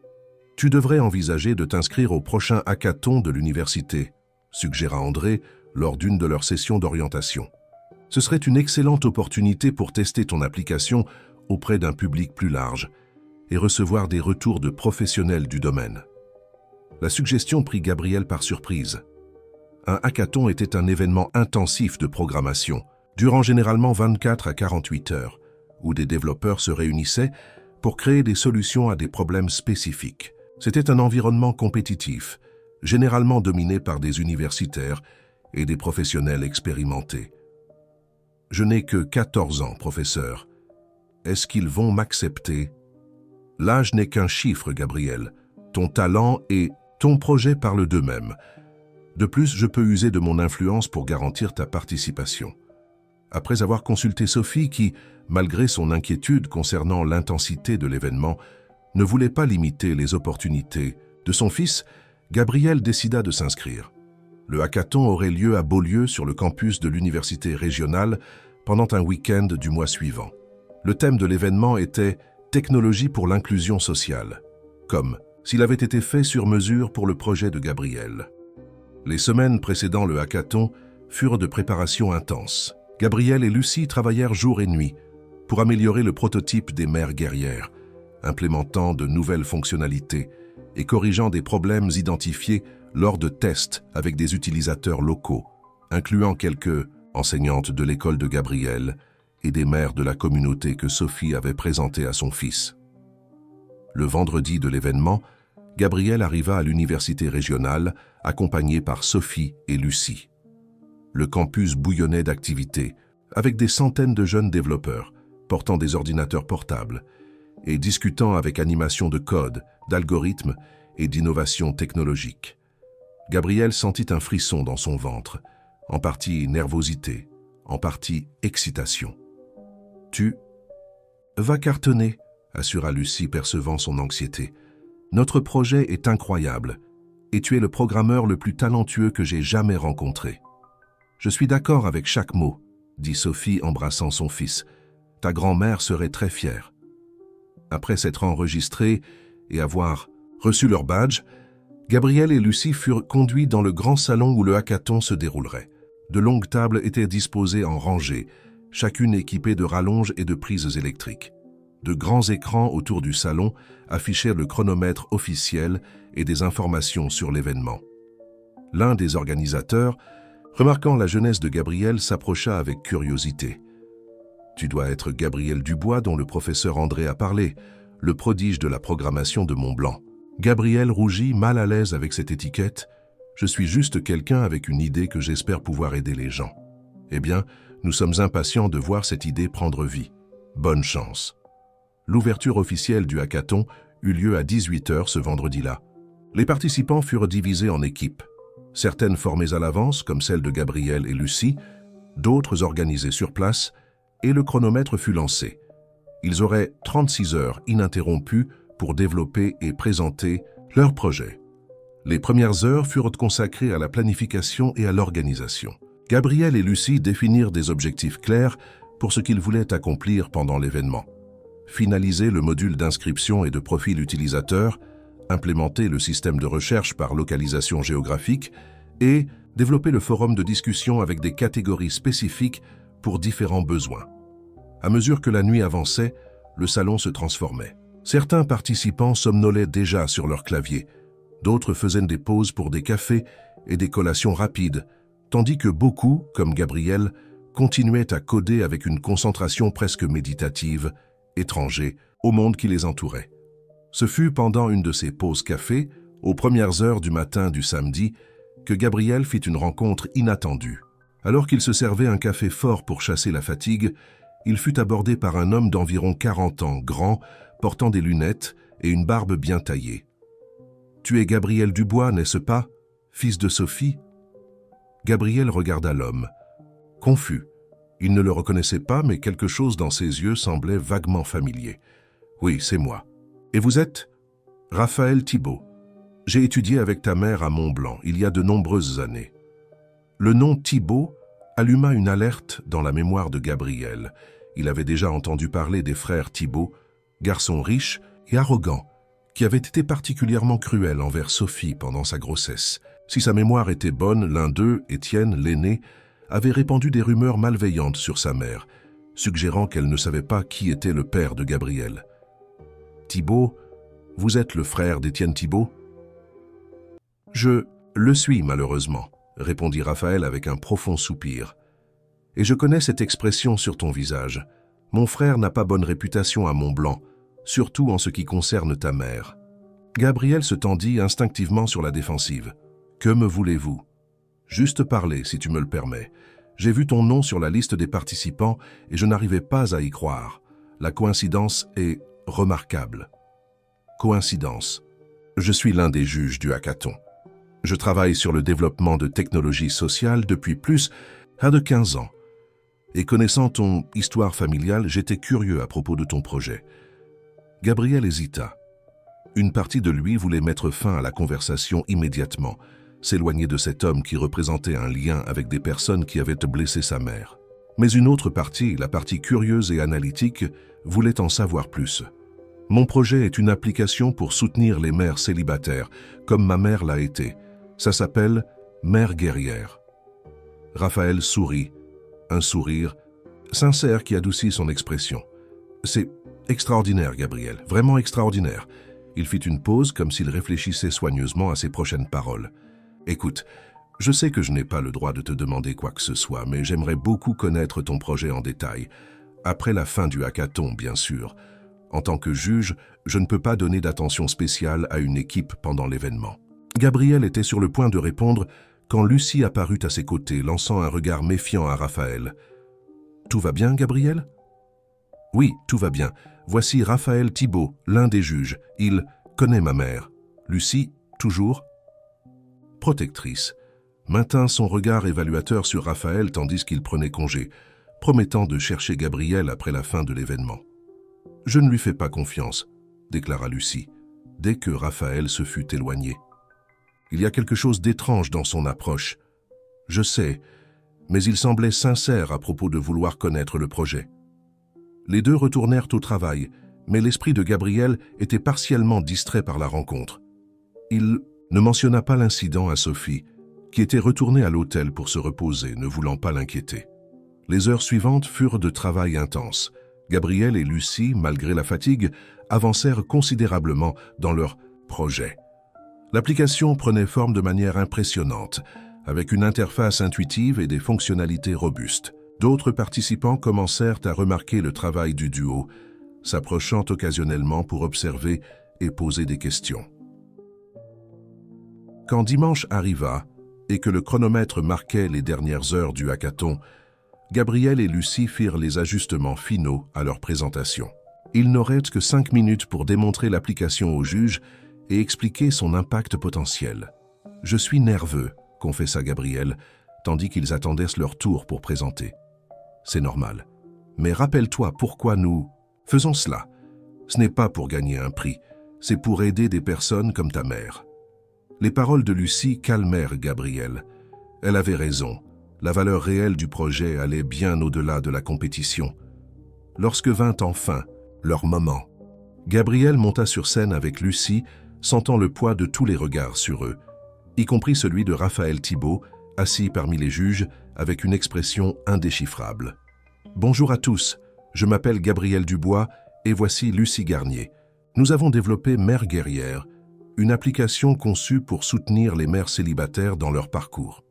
« Tu devrais envisager de t'inscrire au prochain hackathon de l'université », suggéra André lors d'une de leurs sessions d'orientation. « Ce serait une excellente opportunité pour tester ton application auprès d'un public plus large et recevoir des retours de professionnels du domaine. » La suggestion prit Gabriel par surprise. Un hackathon était un événement intensif de programmation, durant généralement 24 à 48 heures, où des développeurs se réunissaient pour créer des solutions à des problèmes spécifiques. C'était un environnement compétitif, généralement dominé par des universitaires et des professionnels expérimentés. Je n'ai que 14 ans, professeur. Est-ce qu'ils vont m'accepter? L'âge n'est qu'un chiffre, Gabriel. Ton talent et ton projet parlent d'eux-mêmes. De plus, je peux user de mon influence pour garantir ta participation. Après avoir consulté Sophie qui, malgré son inquiétude concernant l'intensité de l'événement, ne voulait pas limiter les opportunités de son fils, Gabriel décida de s'inscrire. Le hackathon aurait lieu à Beaulieu sur le campus de l'université régionale pendant un week-end du mois suivant. Le thème de l'événement était « Technologie pour l'inclusion sociale », comme s'il avait été fait sur mesure pour le projet de Gabriel. Les semaines précédant le hackathon furent de préparation intense. Gabriel et Lucie travaillèrent jour et nuit pour améliorer le prototype des mères guerrières, implémentant de nouvelles fonctionnalités et corrigeant des problèmes identifiés lors de tests avec des utilisateurs locaux, incluant quelques enseignantes de l'école de Gabriel et des mères de la communauté que Sophie avait présentée à son fils. Le vendredi de l'événement, Gabriel arriva à l'université régionale, accompagné par Sophie et Lucie. Le campus bouillonnait d'activités, avec des centaines de jeunes développeurs, portant des ordinateurs portables, et discutant avec animation de code, d'algorithmes et d'innovation technologique. Gabriel sentit un frisson dans son ventre, en partie nervosité, en partie excitation. « Tu vas cartonner », assura Lucie percevant son anxiété. « Notre projet est incroyable, et tu es le programmeur le plus talentueux que j'ai jamais rencontré. » « Je suis d'accord avec chaque mot, » dit Sophie embrassant son fils. « Ta grand-mère serait très fière. » Après s'être enregistrés et avoir reçu leur badge, Gabriel et Lucie furent conduits dans le grand salon où le hackathon se déroulerait. De longues tables étaient disposées en rangées, chacune équipée de rallonges et de prises électriques. De grands écrans autour du salon affichaient le chronomètre officiel et des informations sur l'événement. L'un des organisateurs, remarquant la jeunesse de Gabriel, s'approcha avec curiosité. « Tu dois être Gabriel Dubois dont le professeur André a parlé, le prodige de la programmation de Mont-Blanc. » Gabriel rougit, mal à l'aise avec cette étiquette. « Je suis juste quelqu'un avec une idée que j'espère pouvoir aider les gens. » Eh bien, nous sommes impatients de voir cette idée prendre vie. Bonne chance. L'ouverture officielle du hackathon eut lieu à 18h ce vendredi-là. Les participants furent divisés en équipes. Certaines formées à l'avance, comme celle de Gabriel et Lucie, d'autres organisées sur place, et le chronomètre fut lancé. Ils auraient 36 heures ininterrompues pour développer et présenter leur projet. Les premières heures furent consacrées à la planification et à l'organisation. Gabriel et Lucie définirent des objectifs clairs pour ce qu'ils voulaient accomplir pendant l'événement. Finaliser le module d'inscription et de profil utilisateur, implémenter le système de recherche par localisation géographique et développer le forum de discussion avec des catégories spécifiques pour différents besoins. À mesure que la nuit avançait, le salon se transformait. Certains participants somnolaient déjà sur leur clavier, d'autres faisaient des pauses pour des cafés et des collations rapides, tandis que beaucoup, comme Gabriel, continuaient à coder avec une concentration presque méditative, étrangers au monde qui les entourait. Ce fut pendant une de ces pauses café, aux premières heures du matin du samedi, que Gabriel fit une rencontre inattendue. Alors qu'il se servait un café fort pour chasser la fatigue, il fut abordé par un homme d'environ 40 ans, grand, portant des lunettes et une barbe bien taillée. « Tu es Gabriel Dubois, n'est-ce pas, fils de Sophie ?» Gabriel regarda l'homme, confus. Il ne le reconnaissait pas, mais quelque chose dans ses yeux semblait vaguement familier. « Oui, c'est moi. Et vous êtes ?»« Raphaël Thibault. J'ai étudié avec ta mère à Mont-Blanc, il y a de nombreuses années. » Le nom Thibault alluma une alerte dans la mémoire de Gabriel. Il avait déjà entendu parler des frères Thibault, garçons riches et arrogants, qui avaient été particulièrement cruels envers Sophie pendant sa grossesse. Si sa mémoire était bonne, l'un d'eux, Étienne, l'aîné, avait répandu des rumeurs malveillantes sur sa mère, suggérant qu'elle ne savait pas qui était le père de Gabriel. « Thibault, vous êtes le frère d'Étienne Thibault ?»« Je le suis, malheureusement, » répondit Raphaël avec un profond soupir. « Et je connais cette expression sur ton visage. Mon frère n'a pas bonne réputation à Mont-Blanc, surtout en ce qui concerne ta mère. » Gabriel se tendit instinctivement sur la défensive. « Que me voulez-vous » Juste parler, si tu me le permets. J'ai vu ton nom sur la liste des participants et je n'arrivais pas à y croire. La coïncidence est remarquable. Coïncidence. Je suis l'un des juges du hackathon. Je travaille sur le développement de technologies sociales depuis plus de 15 ans. Et connaissant ton histoire familiale, j'étais curieux à propos de ton projet. Gabriel hésita. Une partie de lui voulait mettre fin à la conversation immédiatement, s'éloigner de cet homme qui représentait un lien avec des personnes qui avaient blessé sa mère. Mais une autre partie, la partie curieuse et analytique, voulait en savoir plus. Mon projet est une application pour soutenir les mères célibataires, comme ma mère l'a été. Ça s'appelle Mère guerrière. Raphaël sourit, un sourire sincère qui adoucit son expression. C'est extraordinaire, Gabriel, vraiment extraordinaire. Il fit une pause comme s'il réfléchissait soigneusement à ses prochaines paroles. Écoute, je sais que je n'ai pas le droit de te demander quoi que ce soit, mais j'aimerais beaucoup connaître ton projet en détail. Après la fin du hackathon, bien sûr. En tant que juge, je ne peux pas donner d'attention spéciale à une équipe pendant l'événement. Gabriel était sur le point de répondre quand Lucie apparut à ses côtés, lançant un regard méfiant à Raphaël. « Tout va bien, Gabriel ?»« Oui, tout va bien. Voici Raphaël Thibault, l'un des juges. Il connaît ma mère. Lucie, toujours ?» Protectrice, maintint son regard évaluateur sur Raphaël tandis qu'il prenait congé, promettant de chercher Gabriel après la fin de l'événement. « Je ne lui fais pas confiance, » déclara Lucie, dès que Raphaël se fut éloigné. « Il y a quelque chose d'étrange dans son approche. Je sais, mais il semblait sincère à propos de vouloir connaître le projet. » Les deux retournèrent au travail, mais l'esprit de Gabriel était partiellement distrait par la rencontre. Il ne mentionna pas l'incident à Sophie, qui était retournée à l'hôtel pour se reposer, ne voulant pas l'inquiéter. Les heures suivantes furent de travail intense. Gabriel et Lucie, malgré la fatigue, avancèrent considérablement dans leur projet. L'application prenait forme de manière impressionnante, avec une interface intuitive et des fonctionnalités robustes. D'autres participants commencèrent à remarquer le travail du duo, s'approchant occasionnellement pour observer et poser des questions. Quand dimanche arriva et que le chronomètre marquait les dernières heures du hackathon, Gabriel et Lucie firent les ajustements finaux à leur présentation. Ils n'auraient que 5 minutes pour démontrer l'application au juge et expliquer son impact potentiel. « Je suis nerveux », confessa Gabriel, tandis qu'ils attendaient leur tour pour présenter. « C'est normal. Mais rappelle-toi pourquoi nous faisons cela. Ce n'est pas pour gagner un prix, c'est pour aider des personnes comme ta mère. » Les paroles de Lucie calmèrent Gabriel. Elle avait raison. La valeur réelle du projet allait bien au-delà de la compétition. Lorsque vint enfin leur moment, Gabriel monta sur scène avec Lucie, sentant le poids de tous les regards sur eux, y compris celui de Raphaël Thibault, assis parmi les juges avec une expression indéchiffrable. « Bonjour à tous, je m'appelle Gabriel Dubois et voici Lucie Garnier. Nous avons développé Mère guerrière, une application conçue pour soutenir les mères célibataires dans leur parcours. »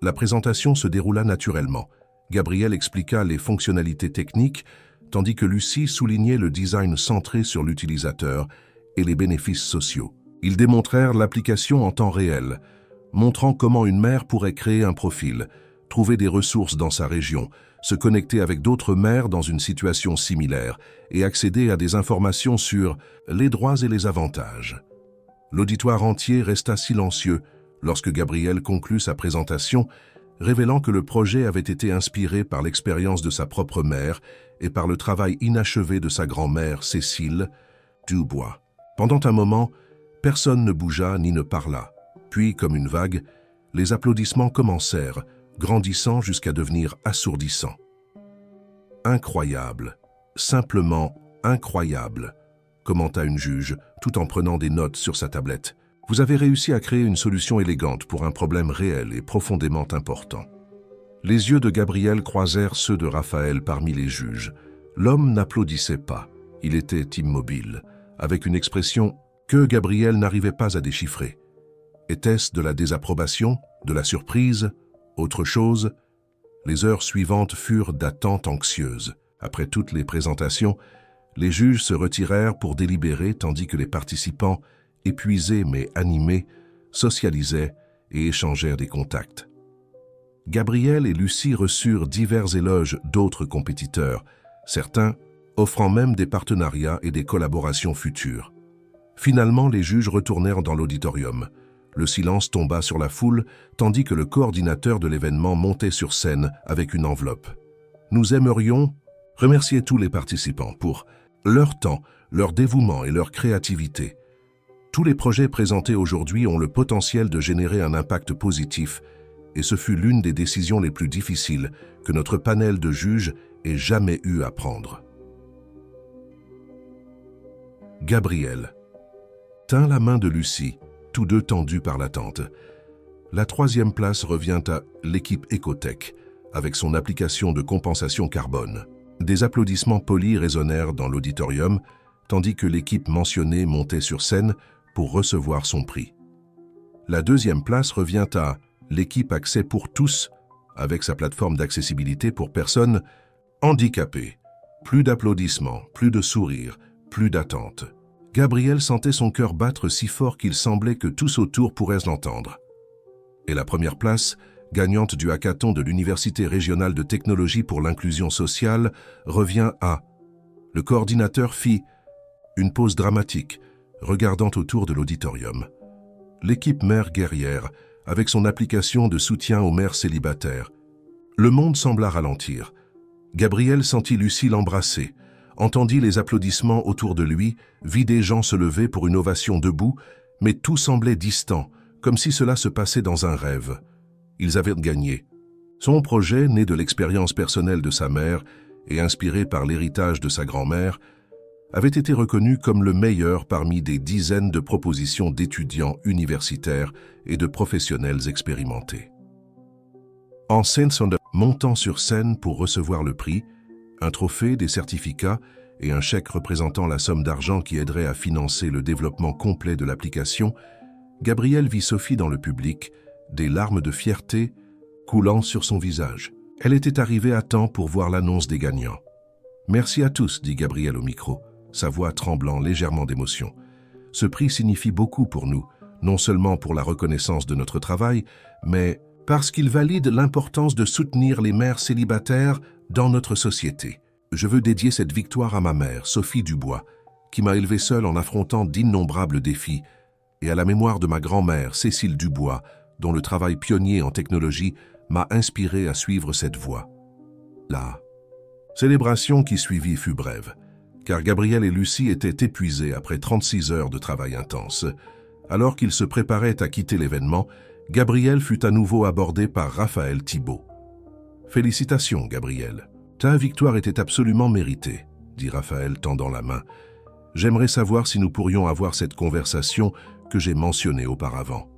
La présentation se déroula naturellement. Gabriel expliqua les fonctionnalités techniques, tandis que Lucie soulignait le design centré sur l'utilisateur et les bénéfices sociaux. Ils démontrèrent l'application en temps réel, montrant comment une mère pourrait créer un profil, trouver des ressources dans sa région, se connecter avec d'autres mères dans une situation similaire et accéder à des informations sur les droits et les avantages. L'auditoire entier resta silencieux lorsque Gabriel conclut sa présentation, révélant que le projet avait été inspiré par l'expérience de sa propre mère et par le travail inachevé de sa grand-mère Cécile Dubois. Pendant un moment, personne ne bougea ni ne parla. Puis, comme une vague, les applaudissements commencèrent, grandissant jusqu'à devenir assourdissants. « Incroyable, simplement incroyable », commenta une juge, tout en prenant des notes sur sa tablette. « Vous avez réussi à créer une solution élégante pour un problème réel et profondément important. » Les yeux de Gabriel croisèrent ceux de Raphaël parmi les juges. L'homme n'applaudissait pas, il était immobile, avec une expression que Gabriel n'arrivait pas à déchiffrer. Était-ce de la désapprobation, de la surprise, autre chose? Les heures suivantes furent d'attente anxieuse. Après toutes les présentations, les juges se retirèrent pour délibérer tandis que les participants, épuisés mais animés, socialisaient et échangèrent des contacts. Gabriel et Lucie reçurent divers éloges d'autres compétiteurs, certains offrant même des partenariats et des collaborations futures. Finalement, les juges retournèrent dans l'auditorium. Le silence tomba sur la foule, tandis que le coordinateur de l'événement montait sur scène avec une enveloppe. Nous aimerions remercier tous les participants pour leur temps, leur dévouement et leur créativité. Tous les projets présentés aujourd'hui ont le potentiel de générer un impact positif, et ce fut l'une des décisions les plus difficiles que notre panel de juges ait jamais eu à prendre. Gabriel tint la main de Lucie, tous deux tendus par l'attente. La troisième place revient à l'équipe Ecotech, avec son application de compensation carbone. Des applaudissements polis résonnèrent dans l'auditorium, tandis que l'équipe mentionnée montait sur scène pour recevoir son prix. La deuxième place revient à l'équipe Accès pour tous, avec sa plateforme d'accessibilité pour personnes handicapées. Plus d'applaudissements, plus de sourires, plus d'attentes. Gabriel sentait son cœur battre si fort qu'il semblait que tous autour pourraient l'entendre. Et la première place, gagnante du hackathon de l'Université régionale de technologie pour l'inclusion sociale, revient à... Le coordinateur fit une pause dramatique, regardant autour de l'auditorium. L'équipe Mère guerrière, avec son application de soutien aux mères célibataires. Le monde sembla ralentir. Gabriel sentit Lucie l'embrasser, entendit les applaudissements autour de lui, vit des gens se lever pour une ovation debout, mais tout semblait distant, comme si cela se passait dans un rêve. Ils avaient gagné. Son projet, né de l'expérience personnelle de sa mère et inspiré par l'héritage de sa grand-mère, avait été reconnu comme le meilleur parmi des dizaines de propositions d'étudiants universitaires et de professionnels expérimentés. En scène, montant sur scène pour recevoir le prix, un trophée, des certificats et un chèque représentant la somme d'argent qui aiderait à financer le développement complet de l'application, Gabriel vit Sophie dans le public, des larmes de fierté coulant sur son visage. Elle était arrivée à temps pour voir l'annonce des gagnants. « Merci à tous », dit Gabriel au micro, sa voix tremblant légèrement d'émotion. « Ce prix signifie beaucoup pour nous, non seulement pour la reconnaissance de notre travail, mais parce qu'il valide l'importance de soutenir les mères célibataires dans notre société. Je veux dédier cette victoire à ma mère, Sophie Dubois, qui m'a élevé seule en affrontant d'innombrables défis, et à la mémoire de ma grand-mère, Cécile Dubois, dont le travail pionnier en technologie m'a inspiré à suivre cette voie. » La célébration qui suivit fut brève, car Gabriel et Lucie étaient épuisés après 36 heures de travail intense. Alors qu'ils se préparaient à quitter l'événement, Gabriel fut à nouveau abordé par Raphaël Thibault. « Félicitations, Gabriel. Ta victoire était absolument méritée, » dit Raphaël tendant la main. « J'aimerais savoir si nous pourrions avoir cette conversation que j'ai mentionnée auparavant. »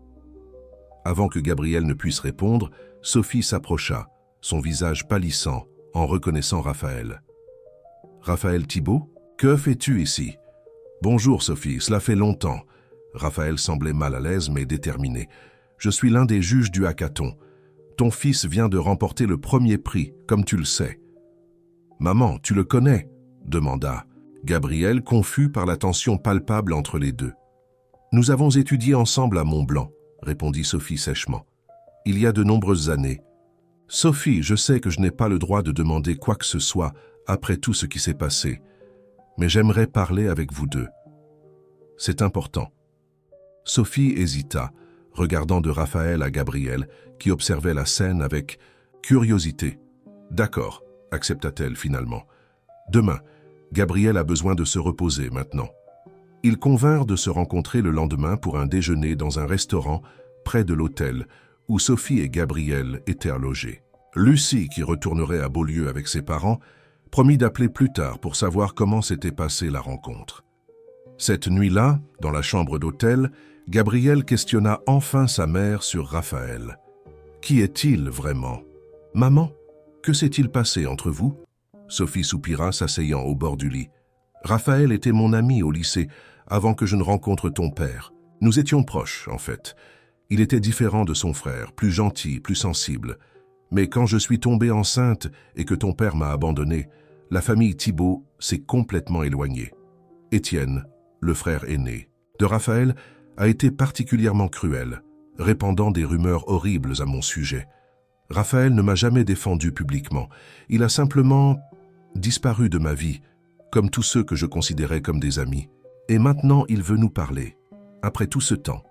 Avant que Gabriel ne puisse répondre, Sophie s'approcha, son visage pâlissant, en reconnaissant Raphaël. « Raphaël Thibault, que fais-tu ici ?»« Bonjour Sophie, cela fait longtemps. » Raphaël semblait mal à l'aise mais déterminé. « Je suis l'un des juges du hackathon. Ton fils vient de remporter le premier prix, comme tu le sais. »« Maman, tu le connais ?» demanda Gabriel, confus par la tension palpable entre les deux. « Nous avons étudié ensemble à Mont-Blanc, » répondit Sophie sèchement. « Il y a de nombreuses années. »« Sophie, je sais que je n'ai pas le droit de demander quoi que ce soit après tout ce qui s'est passé, mais j'aimerais parler avec vous deux. C'est important. » Sophie hésita, regardant de Raphaël à Gabriel, qui observait la scène avec curiosité. « D'accord, » accepta-t-elle finalement. « Demain, Gabriel a besoin de se reposer maintenant. » Ils convinrent de se rencontrer le lendemain pour un déjeuner dans un restaurant près de l'hôtel où Sophie et Gabriel étaient logés. Lucie, qui retournerait à Beaulieu avec ses parents, promit d'appeler plus tard pour savoir comment s'était passée la rencontre. Cette nuit-là, dans la chambre d'hôtel, Gabriel questionna enfin sa mère sur Raphaël. « Qui est-il vraiment ? Maman, que s'est-il passé entre vous ?» Sophie soupira, s'asseyant au bord du lit. « Raphaël était mon ami au lycée, avant que je ne rencontre ton père. Nous étions proches, en fait. Il était différent de son frère, plus gentil, plus sensible. Mais quand je suis tombée enceinte et que ton père m'a abandonnée, la famille Thibault s'est complètement éloignée. Étienne, le frère aîné de Raphaël, a été particulièrement cruel. répandant des rumeurs horribles à mon sujet. Raphaël ne m'a jamais défendu publiquement. Il a simplement disparu de ma vie, comme tous ceux que je considérais comme des amis. Et maintenant, il veut nous parler. Après tout ce temps.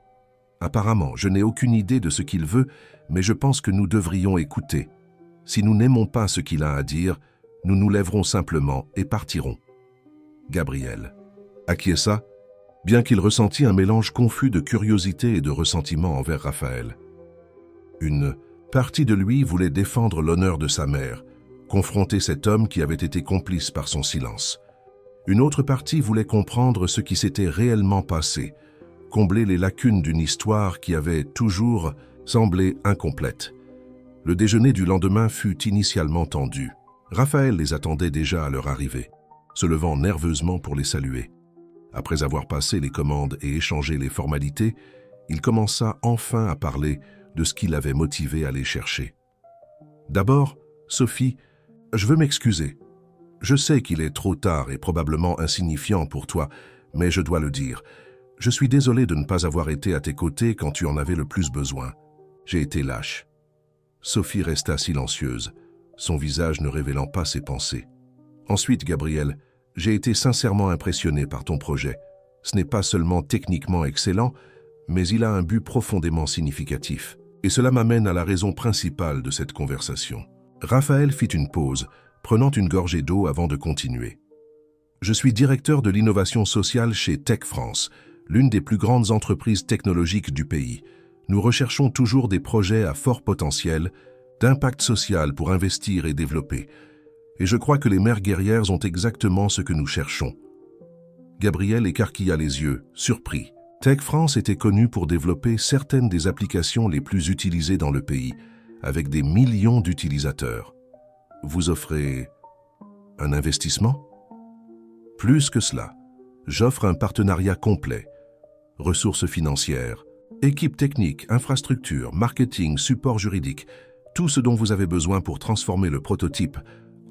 Apparemment, je n'ai aucune idée de ce qu'il veut, mais je pense que nous devrions écouter. Si nous n'aimons pas ce qu'il a à dire, nous nous lèverons simplement et partirons. Gabriel acquiesça, bien qu'il ressentît un mélange confus de curiosité et de ressentiment envers Raphaël. Une partie de lui voulait défendre l'honneur de sa mère, confronter cet homme qui avait été complice par son silence. Une autre partie voulait comprendre ce qui s'était réellement passé, combler les lacunes d'une histoire qui avait toujours semblé incomplète. Le déjeuner du lendemain fut initialement tendu. Raphaël les attendait déjà à leur arrivée, se levant nerveusement pour les saluer. Après avoir passé les commandes et échangé les formalités, il commença enfin à parler de ce qui l'avait motivé à les chercher. D'abord, Sophie, je veux m'excuser. Je sais qu'il est trop tard et probablement insignifiant pour toi, mais je dois le dire. Je suis désolé de ne pas avoir été à tes côtés quand tu en avais le plus besoin. J'ai été lâche. Sophie resta silencieuse, son visage ne révélant pas ses pensées. Ensuite, Gabriel, j'ai été sincèrement impressionné par ton projet. Ce n'est pas seulement techniquement excellent, mais il a un but profondément significatif. Et cela m'amène à la raison principale de cette conversation. Raphaël fit une pause, prenant une gorgée d'eau avant de continuer. Je suis directeur de l'innovation sociale chez Tech France, l'une des plus grandes entreprises technologiques du pays. Nous recherchons toujours des projets à fort potentiel, d'impact social pour investir et développer. Et je crois que les mères guerrières ont exactement ce que nous cherchons. Gabriel écarquilla les yeux, surpris. Tech France était connue pour développer certaines des applications les plus utilisées dans le pays, avec des millions d'utilisateurs. Vous offrez un investissement? Plus que cela, j'offre un partenariat complet. Ressources financières, équipe technique, infrastructure, marketing, support juridique, tout ce dont vous avez besoin pour transformer le prototype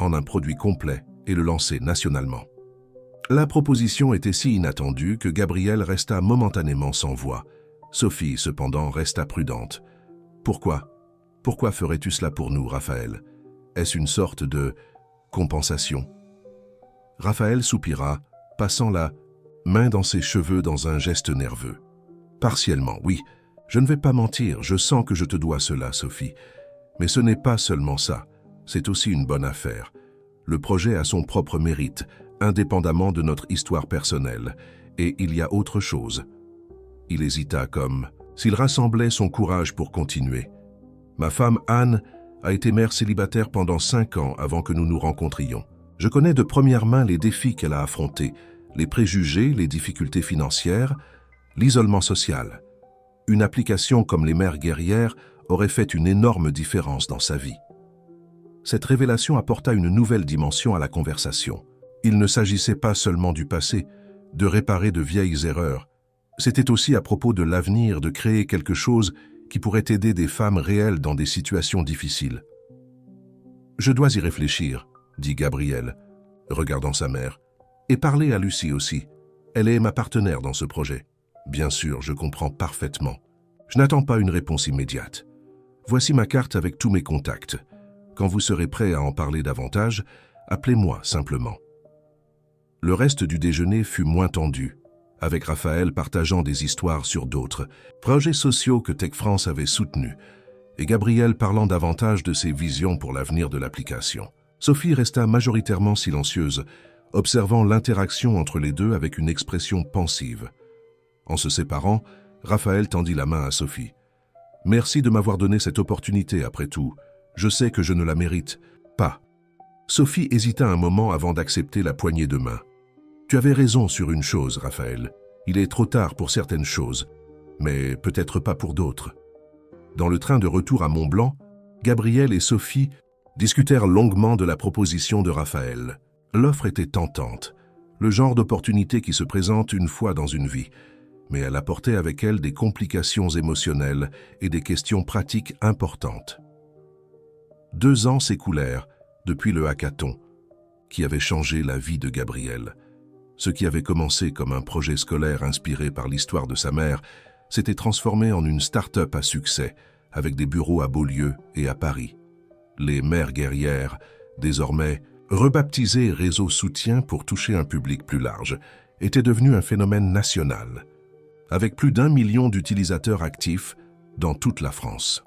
en un produit complet et le lancer nationalement. La proposition était si inattendue que Gabriel resta momentanément sans voix. Sophie, cependant, resta prudente. Pourquoi? Pourquoi ferais-tu cela pour nous, Raphaël? Est-ce une sorte de compensation? Raphaël soupira, passant la main dans ses cheveux dans un geste nerveux. Partiellement, oui. Je ne vais pas mentir, je sens que je te dois cela, Sophie. Mais ce n'est pas seulement ça, c'est aussi une bonne affaire. Le projet a son propre mérite, indépendamment de notre histoire personnelle, et il y a autre chose. Il hésita comme s'il rassemblait son courage pour continuer. Ma femme Anne a été mère célibataire pendant 5 ans avant que nous nous rencontrions. Je connais de première main les défis qu'elle a affrontés, les préjugés, les difficultés financières, l'isolement social. Une application comme les mères guerrières aurait fait une énorme différence dans sa vie. Cette révélation apporta une nouvelle dimension à la conversation. Il ne s'agissait pas seulement du passé, de réparer de vieilles erreurs. C'était aussi à propos de l'avenir, de créer quelque chose qui pourrait aider des femmes réelles dans des situations difficiles. « Je dois y réfléchir », dit Gabriel, regardant sa mère, « et parler à Lucie aussi. Elle est ma partenaire dans ce projet. Bien sûr, je comprends parfaitement. Je n'attends pas une réponse immédiate. Voici ma carte avec tous mes contacts. Quand vous serez prêt à en parler davantage, appelez-moi simplement. » Le reste du déjeuner fut moins tendu, avec Raphaël partageant des histoires sur d'autres projets sociaux que Tech France avait soutenus, et Gabriel parlant davantage de ses visions pour l'avenir de l'application. Sophie resta majoritairement silencieuse, observant l'interaction entre les deux avec une expression pensive. En se séparant, Raphaël tendit la main à Sophie. « Merci de m'avoir donné cette opportunité après tout. Je sais que je ne la mérite pas. » Sophie hésita un moment avant d'accepter la poignée de main. « Tu avais raison sur une chose, Raphaël. Il est trop tard pour certaines choses, mais peut-être pas pour d'autres. » Dans le train de retour à Mont-Blanc, Gabriel et Sophie discutèrent longuement de la proposition de Raphaël. L'offre était tentante, le genre d'opportunité qui se présente une fois dans une vie, mais elle apportait avec elle des complications émotionnelles et des questions pratiques importantes. 2 ans s'écoulèrent depuis le hackathon, qui avait changé la vie de Gabriel. Ce qui avait commencé comme un projet scolaire inspiré par l'histoire de sa mère s'était transformée en une start-up à succès, avec des bureaux à Beaulieu et à Paris. Les mères guerrières, désormais rebaptisées Réseau Soutien pour toucher un public plus large, étaient devenues un phénomène national, avec plus d'1 million d'utilisateurs actifs dans toute la France.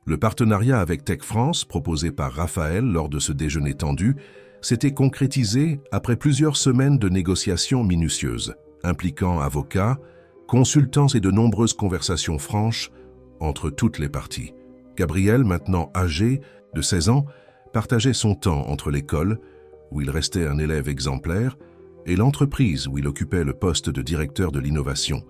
Le partenariat avec Tech France, proposé par Raphaël lors de ce déjeuner tendu, s'était concrétisé après plusieurs semaines de négociations minutieuses, impliquant avocats, consultants et de nombreuses conversations franches entre toutes les parties. Gabriel, maintenant âgé de 16 ans, partageait son temps entre l'école, où il restait un élève exemplaire, et l'entreprise où il occupait le poste de directeur de l'innovation,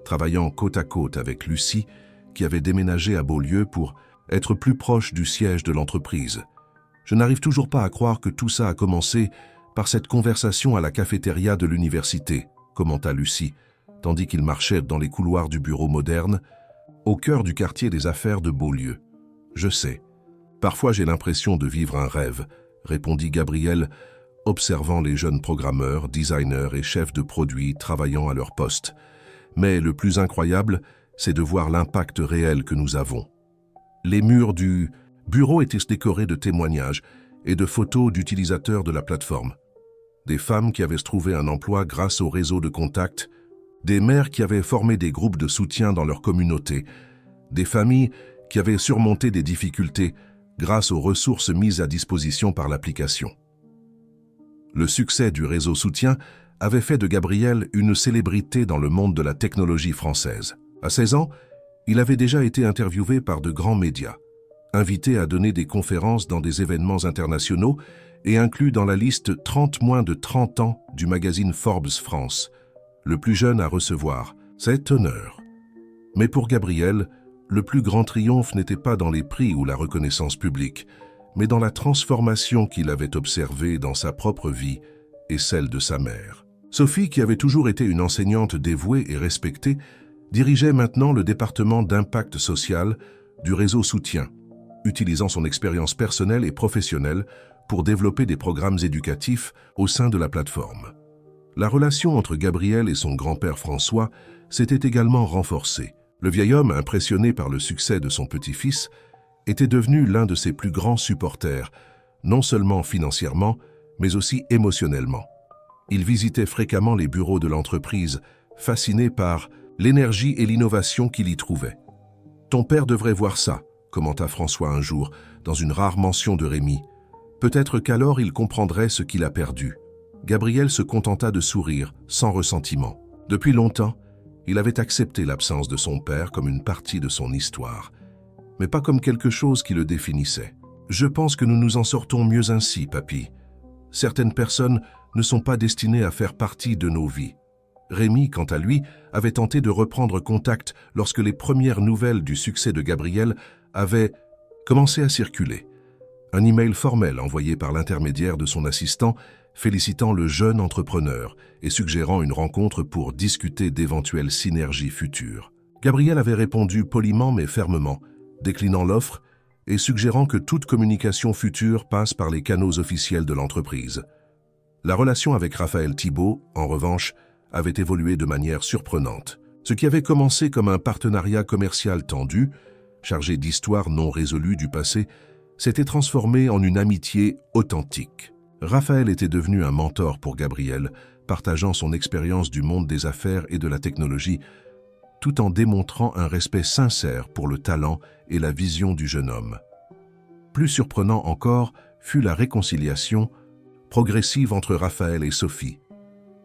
travaillant côte à côte avec Lucie, qui avait déménagé à Beaulieu pour être plus proche du siège de l'entreprise. Je n'arrive toujours pas à croire que tout ça a commencé par cette conversation à la cafétéria de l'université, commenta Lucie, tandis qu'il marchait dans les couloirs du bureau moderne, au cœur du quartier des affaires de Beaulieu. Je sais. Parfois j'ai l'impression de vivre un rêve, répondit Gabriel, observant les jeunes programmeurs, designers et chefs de produits travaillant à leur poste. Mais le plus incroyable, c'est de voir l'impact réel que nous avons. Les murs du bureau étaient décorés de témoignages et de photos d'utilisateurs de la plateforme. Des femmes qui avaient trouvé un emploi grâce au réseau de contacts, des mères qui avaient formé des groupes de soutien dans leur communauté, des familles qui avaient surmonté des difficultés grâce aux ressources mises à disposition par l'application. Le succès du réseau soutien avait fait de Gabriel une célébrité dans le monde de la technologie française. À 16 ans, il avait déjà été interviewé par de grands médias, invité à donner des conférences dans des événements internationaux et inclus dans la liste 30 moins de 30 ans du magazine Forbes France, le plus jeune à recevoir cet honneur. Mais pour Gabriel, le plus grand triomphe n'était pas dans les prix ou la reconnaissance publique, mais dans la transformation qu'il avait observée dans sa propre vie et celle de sa mère. Sophie, qui avait toujours été une enseignante dévouée et respectée, dirigeait maintenant le département d'impact social du réseau soutien, utilisant son expérience personnelle et professionnelle pour développer des programmes éducatifs au sein de la plateforme. La relation entre Gabriel et son grand-père François s'était également renforcée. Le vieil homme, impressionné par le succès de son petit-fils, était devenu l'un de ses plus grands supporters, non seulement financièrement, mais aussi émotionnellement. Il visitait fréquemment les bureaux de l'entreprise, fasciné par l'énergie et l'innovation qu'il y trouvait. « Ton père devrait voir ça », commenta François un jour, dans une rare mention de Rémi. Peut-être qu'alors il comprendrait ce qu'il a perdu. Gabriel se contenta de sourire, sans ressentiment. Depuis longtemps, il avait accepté l'absence de son père comme une partie de son histoire, mais pas comme quelque chose qui le définissait. « Je pense que nous nous en sortons mieux ainsi, papy. Certaines personnes ne sont pas destinées à faire partie de nos vies. » Rémi, quant à lui, avait tenté de reprendre contact lorsque les premières nouvelles du succès de Gabriel avaient commencé à circuler. Un email formel envoyé par l'intermédiaire de son assistant félicitant le jeune entrepreneur et suggérant une rencontre pour discuter d'éventuelles synergies futures. Gabriel avait répondu poliment mais fermement, déclinant l'offre et suggérant que toute communication future passe par les canaux officiels de l'entreprise. La relation avec Raphaël Thibault, en revanche, avait évolué de manière surprenante. Ce qui avait commencé comme un partenariat commercial tendu, chargé d'histoires non résolues du passé, s'était transformé en une amitié authentique. Raphaël était devenu un mentor pour Gabriel, partageant son expérience du monde des affaires et de la technologie, tout en démontrant un respect sincère pour le talent et la vision du jeune homme. Plus surprenant encore fut la réconciliation progressive entre Raphaël et Sophie.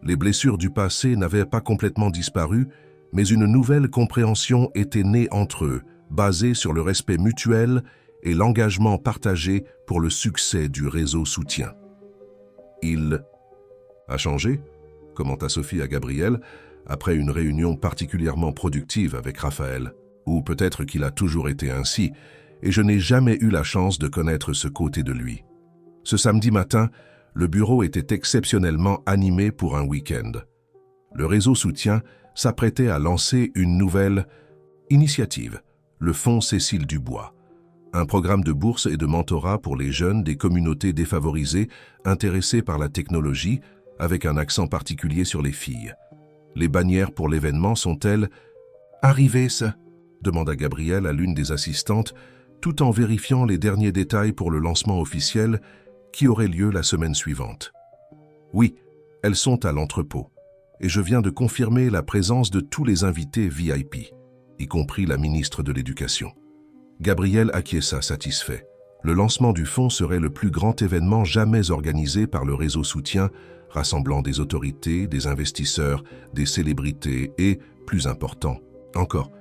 Les blessures du passé n'avaient pas complètement disparu, mais une nouvelle compréhension était née entre eux, basée sur le respect mutuel et l'engagement partagé pour le succès du réseau soutien. « Il a changé ?» commenta Sophie à Gabriel, après une réunion particulièrement productive avec Raphaël. « Ou peut-être qu'il a toujours été ainsi, et je n'ai jamais eu la chance de connaître ce côté de lui. » Ce samedi matin, le bureau était exceptionnellement animé pour un week-end. Le réseau soutien s'apprêtait à lancer une nouvelle initiative, le Fonds Cécile Dubois, un programme de bourse et de mentorat pour les jeunes des communautés défavorisées intéressés par la technologie, avec un accent particulier sur les filles. Les bannières pour l'événement sont, elles, Arrivé, ça demanda Gabriel à l'une des assistantes, tout en vérifiant les derniers détails pour le lancement officiel qui aurait lieu la semaine suivante. Oui, elles sont à l'entrepôt, et je viens de confirmer la présence de tous les invités VIP, y compris la ministre de l'Éducation. Gabriel acquiesça satisfait. Le lancement du fonds serait le plus grand événement jamais organisé par le réseau soutien, rassemblant des autorités, des investisseurs, des célébrités et, plus important encore,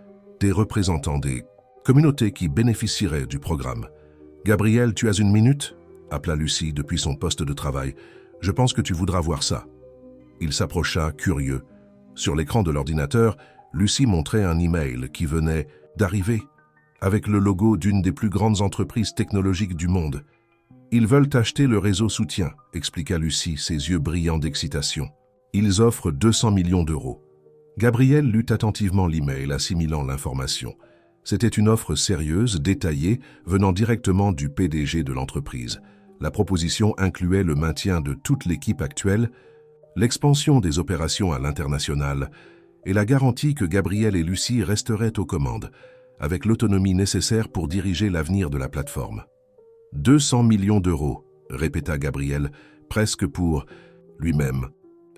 des représentants des communautés qui bénéficieraient du programme. « Gabriel, tu as une minute ?» appela Lucie depuis son poste de travail. « Je pense que tu voudras voir ça. » Il s'approcha, curieux. Sur l'écran de l'ordinateur, Lucie montrait un email qui venait d'arriver, avec le logo d'une des plus grandes entreprises technologiques du monde. « Ils veulent acheter le réseau soutien », expliqua Lucie, ses yeux brillants d'excitation. « Ils offrent 200 millions d'euros. » Gabriel lut attentivement l'email, assimilant l'information. C'était une offre sérieuse, détaillée, venant directement du PDG de l'entreprise. La proposition incluait le maintien de toute l'équipe actuelle, l'expansion des opérations à l'international et la garantie que Gabriel et Lucie resteraient aux commandes, avec l'autonomie nécessaire pour diriger l'avenir de la plateforme. 200 millions d'euros, répéta Gabriel, presque pour lui-même.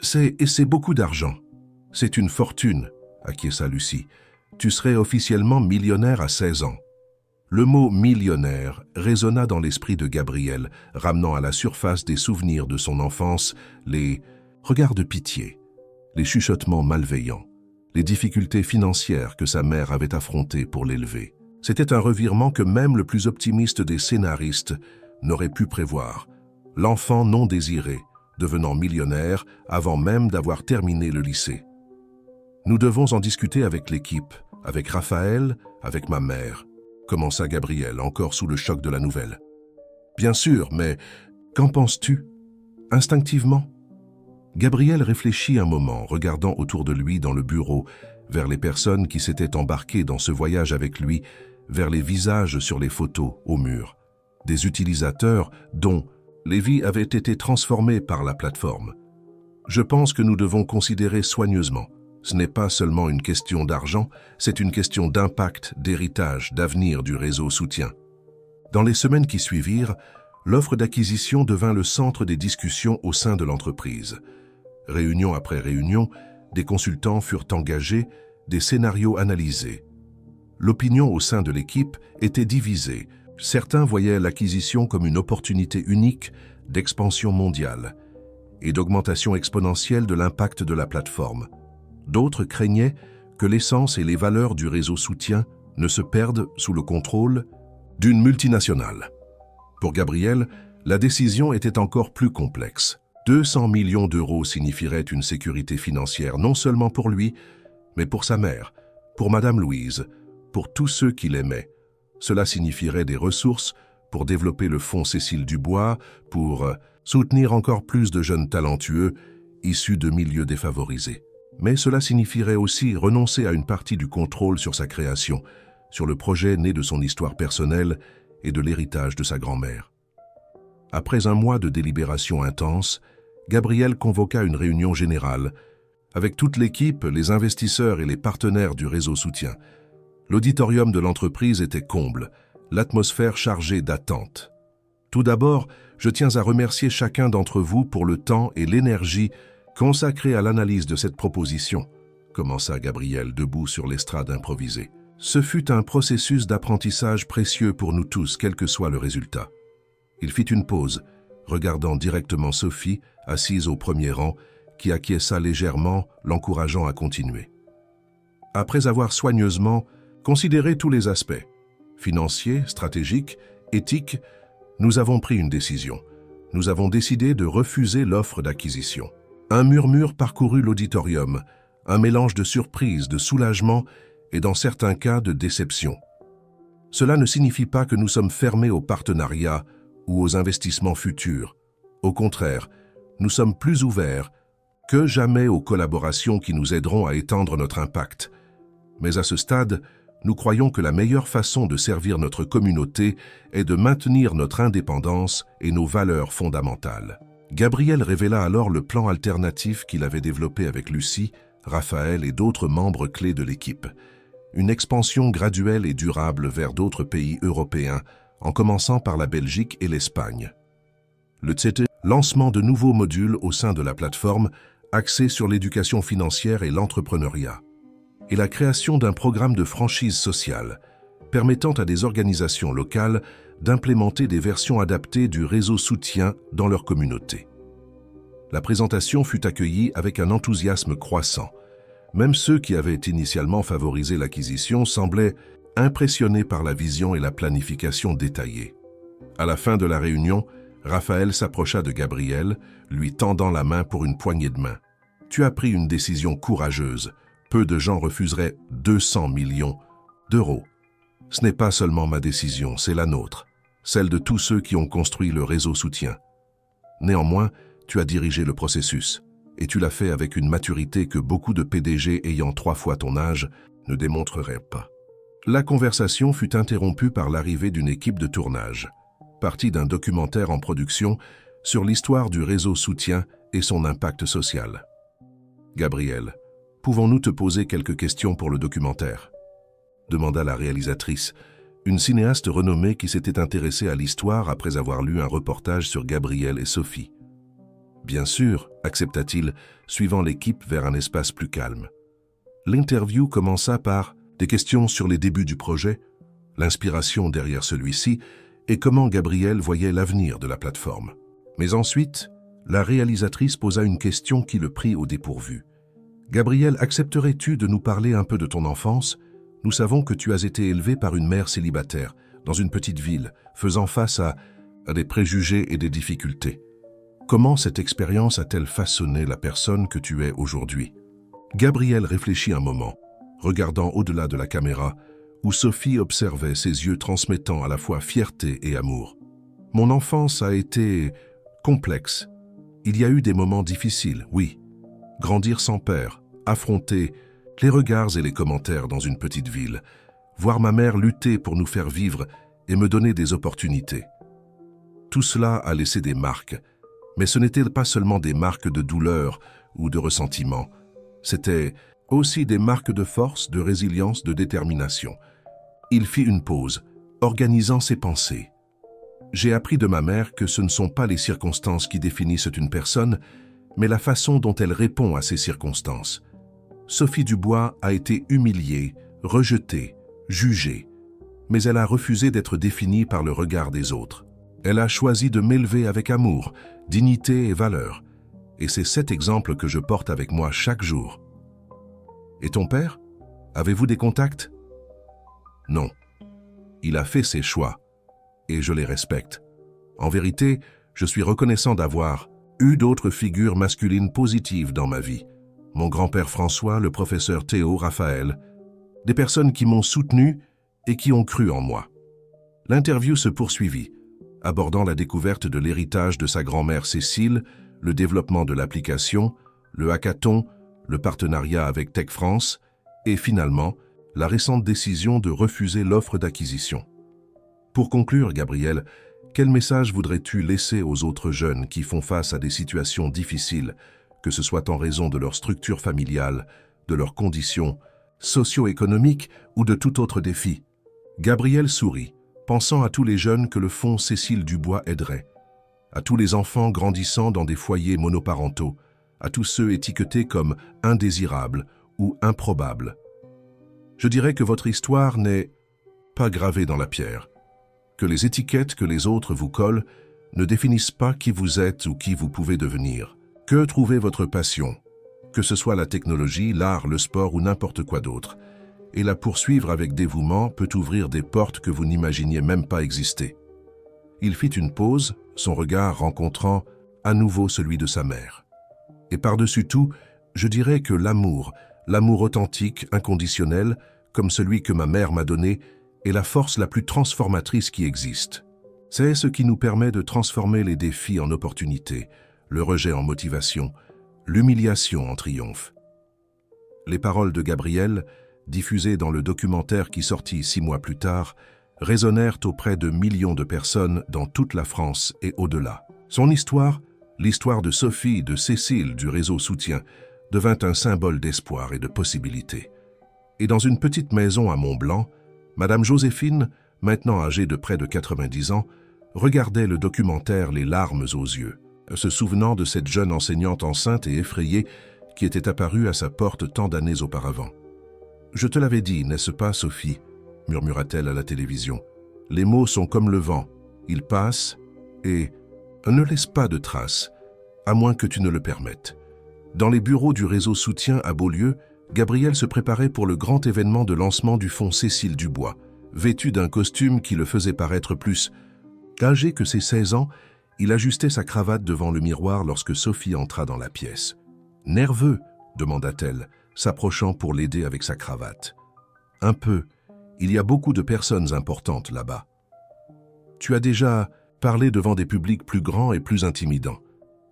C'est beaucoup d'argent. C'est une fortune, acquiesça Lucie. Tu serais officiellement millionnaire à 16 ans. Le mot « millionnaire » résonna dans l'esprit de Gabriel, ramenant à la surface des souvenirs de son enfance les regards de pitié, les chuchotements malveillants, les difficultés financières que sa mère avait affrontées pour l'élever. C'était un revirement que même le plus optimiste des scénaristes n'aurait pu prévoir. L'enfant non désiré, devenant millionnaire avant même d'avoir terminé le lycée. Nous devons en discuter avec l'équipe, avec Raphaël, avec ma mère, commença Gabriel, encore sous le choc de la nouvelle. Bien sûr, mais qu'en penses-tu? Instinctivement? Gabriel réfléchit un moment, regardant autour de lui dans le bureau, vers les personnes qui s'étaient embarquées dans ce voyage avec lui, vers les visages sur les photos au mur, des utilisateurs dont les vies avaient été transformées par la plateforme. Je pense que nous devons considérer soigneusement. Ce n'est pas seulement une question d'argent, c'est une question d'impact, d'héritage, d'avenir du réseau soutien. Dans les semaines qui suivirent, l'offre d'acquisition devint le centre des discussions au sein de l'entreprise. Réunion après réunion, des consultants furent engagés, des scénarios analysés. L'opinion au sein de l'équipe était divisée. Certains voyaient l'acquisition comme une opportunité unique d'expansion mondiale et d'augmentation exponentielle de l'impact de la plateforme. D'autres craignaient que l'essence et les valeurs du réseau soutien ne se perdent sous le contrôle d'une multinationale. Pour Gabriel, la décision était encore plus complexe. 200 millions d'euros signifieraient une sécurité financière non seulement pour lui, mais pour sa mère, pour Madame Louise, pour tous ceux qui l'aimaient. Cela signifierait des ressources pour développer le fonds Cécile Dubois, pour soutenir encore plus de jeunes talentueux issus de milieux défavorisés. Mais cela signifierait aussi renoncer à une partie du contrôle sur sa création, sur le projet né de son histoire personnelle et de l'héritage de sa grand-mère. Après un mois de délibération intense, Gabriel convoqua une réunion générale, avec toute l'équipe, les investisseurs et les partenaires du réseau soutien. L'auditorium de l'entreprise était comble, l'atmosphère chargée d'attente. Tout d'abord, je tiens à remercier chacun d'entre vous pour le temps et l'énergie consacrés à l'analyse de cette proposition, commença Gabriel debout sur l'estrade improvisée. Ce fut un processus d'apprentissage précieux pour nous tous, quel que soit le résultat. Il fit une pause, regardant directement Sophie, assise au premier rang, qui acquiesça légèrement, l'encourageant à continuer. Après avoir soigneusement considéré tous les aspects, financiers, stratégiques, éthiques, nous avons pris une décision. Nous avons décidé de refuser l'offre d'acquisition. Un murmure parcourut l'auditorium, un mélange de surprise, de soulagement et dans certains cas de déception. Cela ne signifie pas que nous sommes fermés aux partenariats ou aux investissements futurs. Au contraire, nous sommes plus ouverts que jamais aux collaborations qui nous aideront à étendre notre impact. Mais à ce stade, nous croyons que la meilleure façon de servir notre communauté est de maintenir notre indépendance et nos valeurs fondamentales. Gabriel révéla alors le plan alternatif qu'il avait développé avec Lucie, Raphaël et d'autres membres clés de l'équipe. une expansion graduelle et durable vers d'autres pays européens, en commençant par la Belgique et l'Espagne. Le TCT, lancement de nouveaux modules au sein de la plateforme, axés sur l'éducation financière et l'entrepreneuriat, et la création d'un programme de franchise sociale, permettant à des organisations locales d'implémenter des versions adaptées du réseau soutien dans leur communauté. La présentation fut accueillie avec un enthousiasme croissant. Même ceux qui avaient initialement favorisé l'acquisition semblaient impressionnés par la vision et la planification détaillée. À la fin de la réunion, Raphaël s'approcha de Gabriel, lui tendant la main pour une poignée de main. « Tu as pris une décision courageuse. Peu de gens refuseraient 200 millions d'euros. Ce n'est pas seulement ma décision, c'est la nôtre, celle de tous ceux qui ont construit le réseau soutien. Néanmoins, tu as dirigé le processus, et tu l'as fait avec une maturité que beaucoup de PDG ayant 3 fois ton âge ne démontreraient pas. » La conversation fut interrompue par l'arrivée d'une équipe de tournage, partie d'un documentaire en production sur l'histoire du réseau soutien et son impact social. « Gabriel, pouvons-nous te poser quelques questions pour le documentaire ?» demanda la réalisatrice, une cinéaste renommée qui s'était intéressée à l'histoire après avoir lu un reportage sur Gabriel et Sophie. « Bien sûr, accepta-t-il, suivant l'équipe vers un espace plus calme. L'interview commença par des questions sur les débuts du projet, l'inspiration derrière celui-ci et comment Gabriel voyait l'avenir de la plateforme. Mais ensuite, la réalisatrice posa une question qui le prit au dépourvu. « Gabriel, accepterais-tu de nous parler un peu de ton enfance ? Nous savons que tu as été élevé par une mère célibataire, dans une petite ville, faisant face à des préjugés et des difficultés. Comment cette expérience a-t-elle façonné la personne que tu es aujourd'hui ?» Gabriel réfléchit un moment, regardant au-delà de la caméra, où Sophie observait ses yeux transmettant à la fois fierté et amour. « Mon enfance a été complexe. Il y a eu des moments difficiles, oui. Grandir sans père, affronter les regards et les commentaires dans une petite ville, voir ma mère lutter pour nous faire vivre et me donner des opportunités. Tout cela a laissé des marques, mais ce n'étaient pas seulement des marques de douleur ou de ressentiment, c'était aussi des marques de force, de résilience, de détermination. » Il fit une pause, organisant ses pensées. « J'ai appris de ma mère que ce ne sont pas les circonstances qui définissent une personne, mais la façon dont elle répond à ces circonstances. Sophie Dubois a été humiliée, rejetée, jugée, mais elle a refusé d'être définie par le regard des autres. Elle a choisi de m'élever avec amour, dignité et valeur, et c'est cet exemple que je porte avec moi chaque jour. » « Et ton père? Avez-vous des contacts? » « Non. Il a fait ses choix, et je les respecte. En vérité, je suis reconnaissant d'avoir eu d'autres figures masculines positives dans ma vie. Mon grand-père François, le professeur Théo, Raphaël, des personnes qui m'ont soutenu et qui ont cru en moi. » L'interview se poursuivit, abordant la découverte de l'héritage de sa grand-mère Cécile, le développement de l'application, le hackathon, le partenariat avec Tech France et finalement, la récente décision de refuser l'offre d'acquisition. Pour conclure, Gabriel, quel message voudrais-tu laisser aux autres jeunes qui font face à des situations difficiles, que ce soit en raison de leur structure familiale, de leurs conditions socio-économiques ou de tout autre défi? Gabriel sourit, pensant à tous les jeunes que le fonds Cécile Dubois aiderait, à tous les enfants grandissant dans des foyers monoparentaux, à tous ceux étiquetés comme indésirables ou improbables. Je dirais que votre histoire n'est pas gravée dans la pierre, que les étiquettes que les autres vous collent ne définissent pas qui vous êtes ou qui vous pouvez devenir. Que trouvez votre passion, que ce soit la technologie, l'art, le sport ou n'importe quoi d'autre, et la poursuivre avec dévouement peut ouvrir des portes que vous n'imaginiez même pas exister. Il fit une pause, son regard rencontrant à nouveau celui de sa mère. Et par-dessus tout, je dirais que l'amour authentique, inconditionnel, comme celui que ma mère m'a donné, est la force la plus transformatrice qui existe. C'est ce qui nous permet de transformer les défis en opportunités, le rejet en motivation, l'humiliation en triomphe. Les paroles de Gabriel, diffusées dans le documentaire qui sortit 6 mois plus tard, résonnèrent auprès de millions de personnes dans toute la France et au-delà. Son histoire, l'histoire de Sophie et de Cécile du réseau soutien, devint un symbole d'espoir et de possibilités. Et dans une petite maison à Mont-Blanc, Madame Joséphine, maintenant âgée de près de 90 ans, regardait le documentaire les larmes aux yeux, se souvenant de cette jeune enseignante enceinte et effrayée qui était apparue à sa porte tant d'années auparavant. « Je te l'avais dit, n'est-ce pas, Sophie ?» murmura-t-elle à la télévision. « Les mots sont comme le vent, ils passent et ne laissent pas de traces, à moins que tu ne le permettes. » Dans les bureaux du réseau Soutien à Beaulieu, Gabriel se préparait pour le grand événement de lancement du fonds Cécile Dubois, vêtu d'un costume qui le faisait paraître plus âgé que ses 16 ans. Il ajustait sa cravate devant le miroir lorsque Sophie entra dans la pièce. « Nerveux ?» demanda-t-elle, s'approchant pour l'aider avec sa cravate. « Un peu. Il y a beaucoup de personnes importantes là-bas. »« Tu as déjà parlé devant des publics plus grands et plus intimidants. »«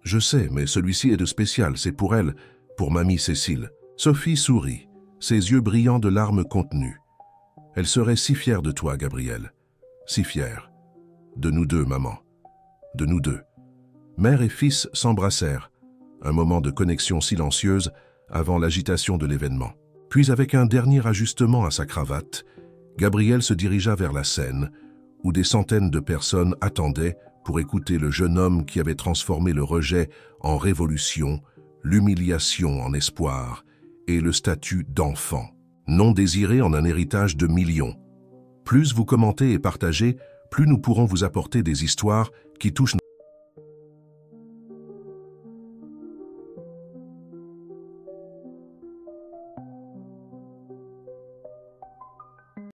Je sais, mais celui-ci est de spécial, c'est pour elle, pour mamie Cécile. » Sophie sourit, ses yeux brillants de larmes contenues. « Elle serait si fière de toi, Gabriel. Si fière. De nous deux, maman. De nous deux. » Mère et fils s'embrassèrent, un moment de connexion silencieuse avant l'agitation de l'événement. Puis, avec un dernier ajustement à sa cravate, Gabriel se dirigea vers la scène, où des centaines de personnes attendaient pour écouter le jeune homme qui avait transformé le rejet en révolution, l'humiliation en espoir et le statut d'enfant, non désiré en un héritage de millions. Plus vous commentez et partagez, plus nous pourrons vous apporter des histoires qui touchent